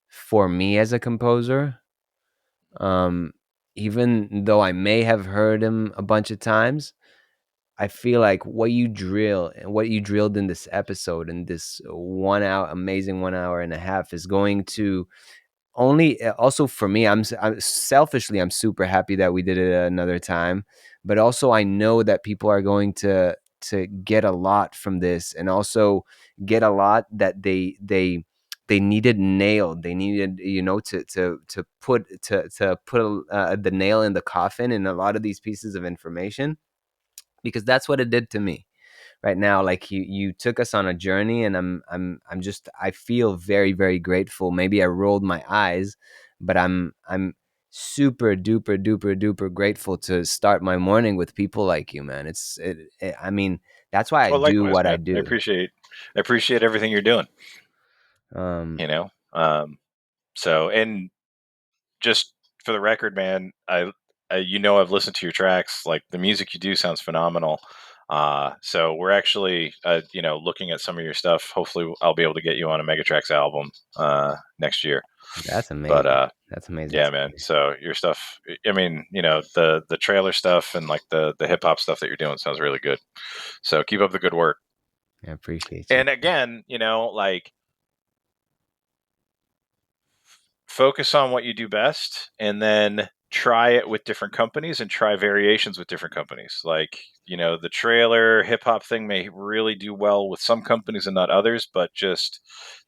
for me as a composer. Um, Even though I may have heard him a bunch of times, I feel like what you drilled in this episode, in this 1 hour, amazing 1 hour and a half, is going to only also for me. I'm selfishly, I'm super happy that we did it another time, but also I know that people are going to get a lot from this, and also get a lot that they needed nailed. They needed, to put the nail in the coffin in a lot of these pieces of information, because that's what it did to me right now. Like you took us on a journey, and I'm just, I feel very, very grateful. Maybe I rolled my eyes, but I'm super duper duper duper grateful to start my morning with people like you, man. I mean, that's why I well, do likewise, what I man. I do. appreciate everything you're doing. um You know. So, and just for the record, man, I've listened to your tracks. Like the music you do sounds phenomenal. So we're actually looking at some of your stuff. Hopefully, I'll be able to get you on a Megatrax album next year. that's But amazing. That's amazing yeah, to man. hear. So your stuff, I mean, the trailer stuff and like the hip hop stuff that you're doing sounds really good. So keep up the good work. I appreciate you. And again, like focus on what you do best, and then try it with different companies and try variations with different companies. Like, the trailer hip hop thing may really do well with some companies and not others, but just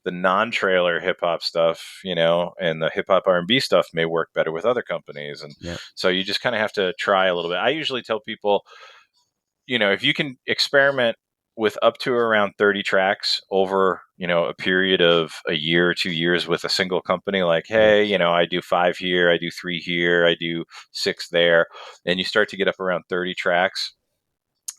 the non-trailer hip hop stuff, and the hip hop R&B stuff may work better with other companies. And Yeah. so you just kind of have to try a little bit. I usually tell people, if you can experiment with up to around 30 tracks over, a period of a year or 2 years with a single company, like, Mhm. hey, I do 5 here, I do 3 here, I do 6 there, and you start to get up around 30 tracks.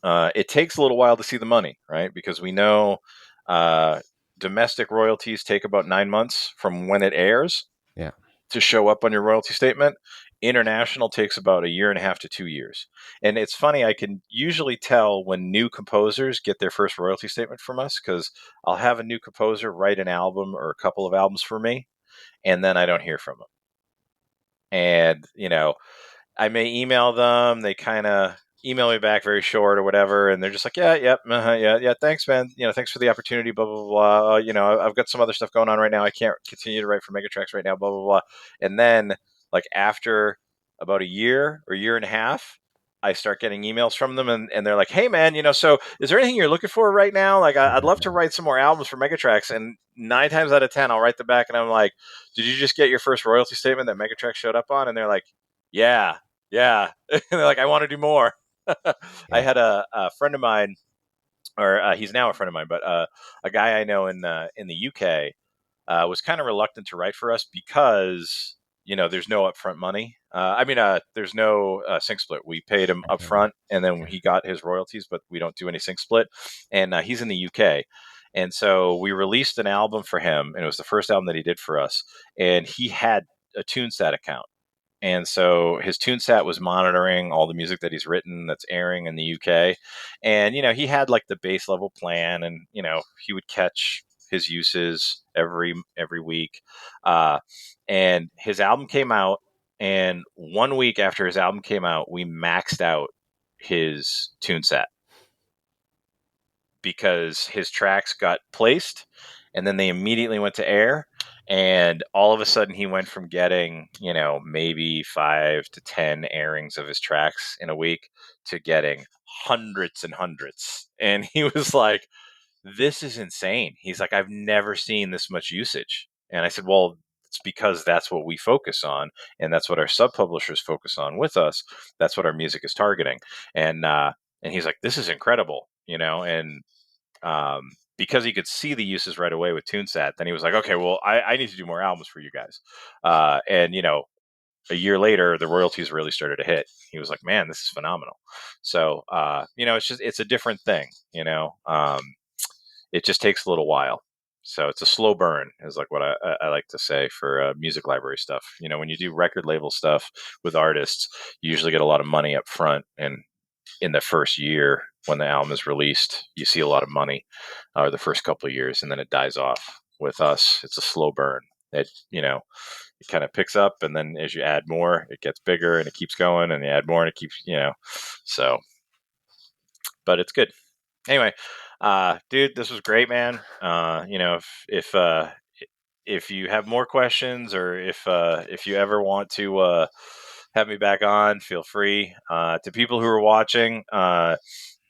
It takes a little while to see the money, right? Because we know uh, domestic royalties take about 9 months from when it airs Yeah. to show up on your royalty statement. International takes about a year and a half to 2 years. And it's funny, I can usually tell when new composers get their first royalty statement from us, because I'll have a new composer write an album or a couple of albums for me, and then I don't hear from them. And, I may email them. They kind of email me back very short or whatever, and they're just like, "Yeah, yep, yeah, yeah, thanks, man. Thanks for the opportunity. Blah blah blah. I've got some other stuff going on right now. I can't continue to write for Megatrax right now. Blah blah blah." And then, like after about a year or year and a half, I start getting emails from them, and they're like, "Hey, man, so is there anything you're looking for right now? Like, I'd love to write some more albums for Megatrax." And 9 times out of 10, I'll write them back, and I'm like, "Did you just get your first royalty statement that Megatrax showed up on?" And they're like, "Yeah, yeah." And they're like, "I want to do more." I Yeah. had a friend of mine, or he's now a friend of mine, but a guy I know in the UK was kind of reluctant to write for us because there's no upfront money. There's no sync split. We paid him Okay. upfront, and then Okay. he got his royalties, but we don't do any sync split. And he's in the UK, and so we released an album for him, and it was the first album that he did for us. And he had a TuneSat account, and so his TuneSat was monitoring all the music that he's written that's airing in the UK. And, he had like the base level plan, and, he would catch his uses every week. Uh, and his album came out, and 1 week after his album came out, we maxed out his TuneSat because his tracks got placed and then they immediately went to air. And all of a sudden, he went from getting, maybe 5 to 10 airings of his tracks in a week to getting hundreds and hundreds. And he was like, "This is insane." He's like, "I've never seen this much usage." And I said, "Well, it's because that's what we focus on. And that's what our sub publishers focus on with us. That's what our music is targeting." And he's like, "This is incredible," and because he could see the uses right away with TuneSat, then he was like, "Okay, well, I need to do more albums for you guys." And a year later, the royalties really started to hit. He was like, "Man, this is phenomenal." So it's a different thing. It just takes a little while. So it's a slow burn, is like what I like to say for music library stuff. When you do record label stuff with artists, you usually get a lot of money up front, and in the first year when the album is released, you see a lot of money, or the first couple of years, and then it dies off. With us, it's a slow burn. It kind of picks up, and then as you add more, it gets bigger, and it keeps going, and you add more, and it keeps. So, but it's good. Anyway, dude, this was great, man. If you have more questions, or if you ever want to have me back on, feel free. To people who are watching,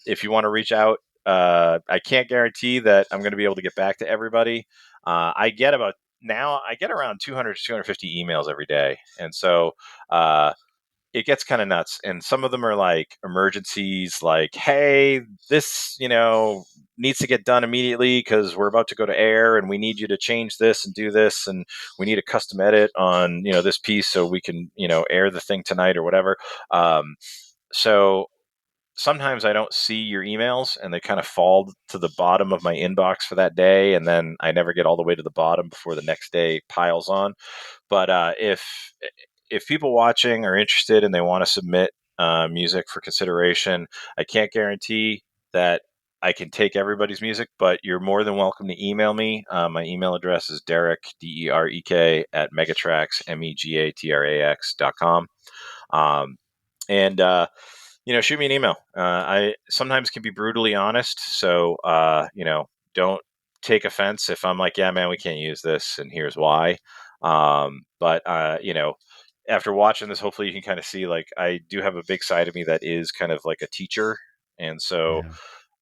if you want to reach out, I can't guarantee that I'm going to be able to get back to everybody. I get around 200 to 250 emails every day, and so it gets kind of nuts. And some of them are like emergencies, like, "Hey, this needs to get done immediately because we're about to go to air, and we need you to change this and do this, and we need a custom edit on this piece so we can air the thing tonight," or whatever. So sometimes I don't see your emails, and they kind of fall to the bottom of my inbox for that day, and then I never get all the way to the bottom before the next day piles on. But if people watching are interested and they want to submit music for consideration, I can't guarantee that I can take everybody's music, but you're more than welcome to email me. My email address is Derek, Derek, at Megatrax, Megatrax.com. And shoot me an email. I sometimes can be brutally honest, so don't take offense if I'm like, "Yeah, man, we can't use this, and here's why." But after watching this, hopefully you can kind of see, like, I do have a big side of me that is kind of like a teacher, and so Yeah.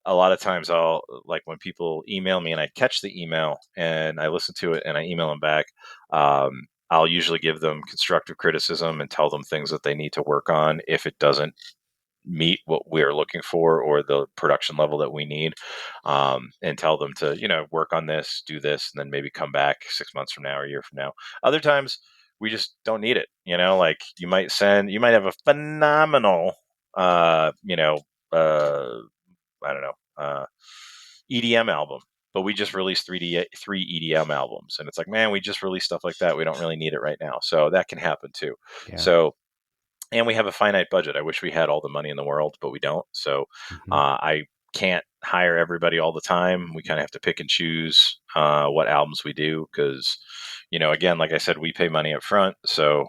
a lot of times I'll, like, when people email me and I catch the email and I listen to it and I email them back, I'll usually give them constructive criticism and tell them things that they need to work on if it doesn't meet what we're looking for or the production level that we need, and tell them to, work on this, do this, and then maybe come back 6 months from now or a year from now. Other times we just don't need it. Like you might have a phenomenal, uh, I don't know, EDM album, but we just released three EDM albums, and it's like, man, we just released stuff like that. We don't really need it right now, so that can happen too. Yeah. So, and we have a finite budget. I wish we had all the money in the world, but we don't. So, Mhm. I can't hire everybody all the time. We kind of have to pick and choose what albums we do because, again, like I said, we pay money up front, so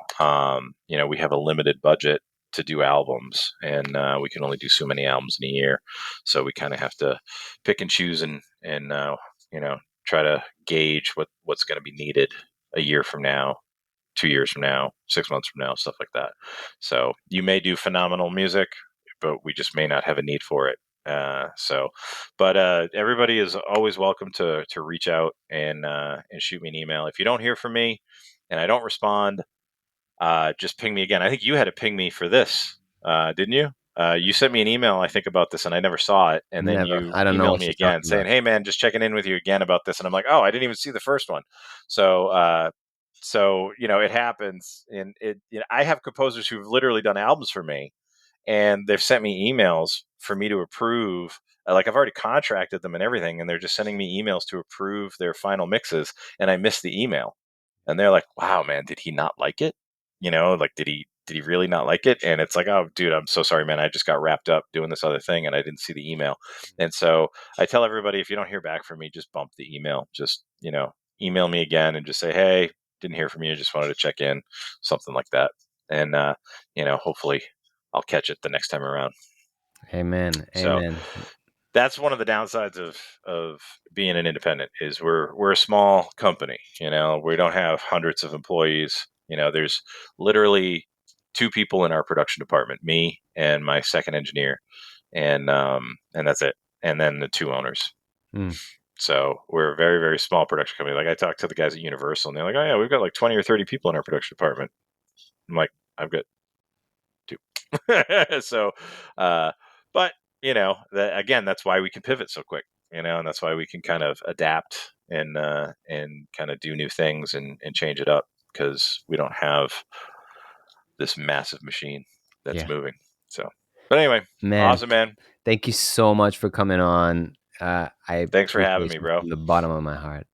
we have a limited budget to do albums, and we can only do so many albums in a year. So we kind of have to pick and choose and try to gauge what's going to be needed a year from now, 2 years from now, 6 months from now, stuff like that. So you may do phenomenal music, but we just may not have a need for it. But everybody is always welcome to reach out and shoot me an email. If you don't hear from me and I don't respond, just ping me again. I think you had to ping me for this, didn't you? You sent me an email, I think, about this, and I never saw it. And then Never. you I don't know emailed what me you're again talking about. saying, "Hey, man, just checking in with you again about this." And I'm like, "Oh, I didn't even see the first one." So, it happens, and I have composers who've literally done albums for me, and they've sent me emails for me to approve. Like I've already contracted them and everything, and they're just sending me emails to approve their final mixes, and I missed the email, and they're like, "Wow, man, did he not like it? Like did he really not like it?" And it's like, "Oh, dude, I'm so sorry, man. I just got wrapped up doing this other thing, and I didn't see the email." And so I tell everybody, if you don't hear back from me, just bump the email. Just email me again and just say, "Hey, didn't hear from you. Just wanted to check in," something like that, and hopefully I'll catch it the next time around. Amen. So Amen. that's one of the downsides of being an independent is we're a small company. We don't have hundreds of employees. There's literally two people in our production department, me and my second engineer, and that's it. And then the two owners. Mm. So we're a very, very small production company. Like I talked to the guys at Universal, and they're like, "Oh yeah, we've got like 20 or 30 people in our production department." I'm like, "I've got two." So, uh, but again, that's why we can pivot so quick, and that's why we can kind of adapt and kind of do new things and change it up because we don't have this massive machine that's Yeah. moving. So, but anyway, Man, awesome, man. thank you so much for coming on. I Thanks for having appreciate me, you bro. from the bottom of my heart.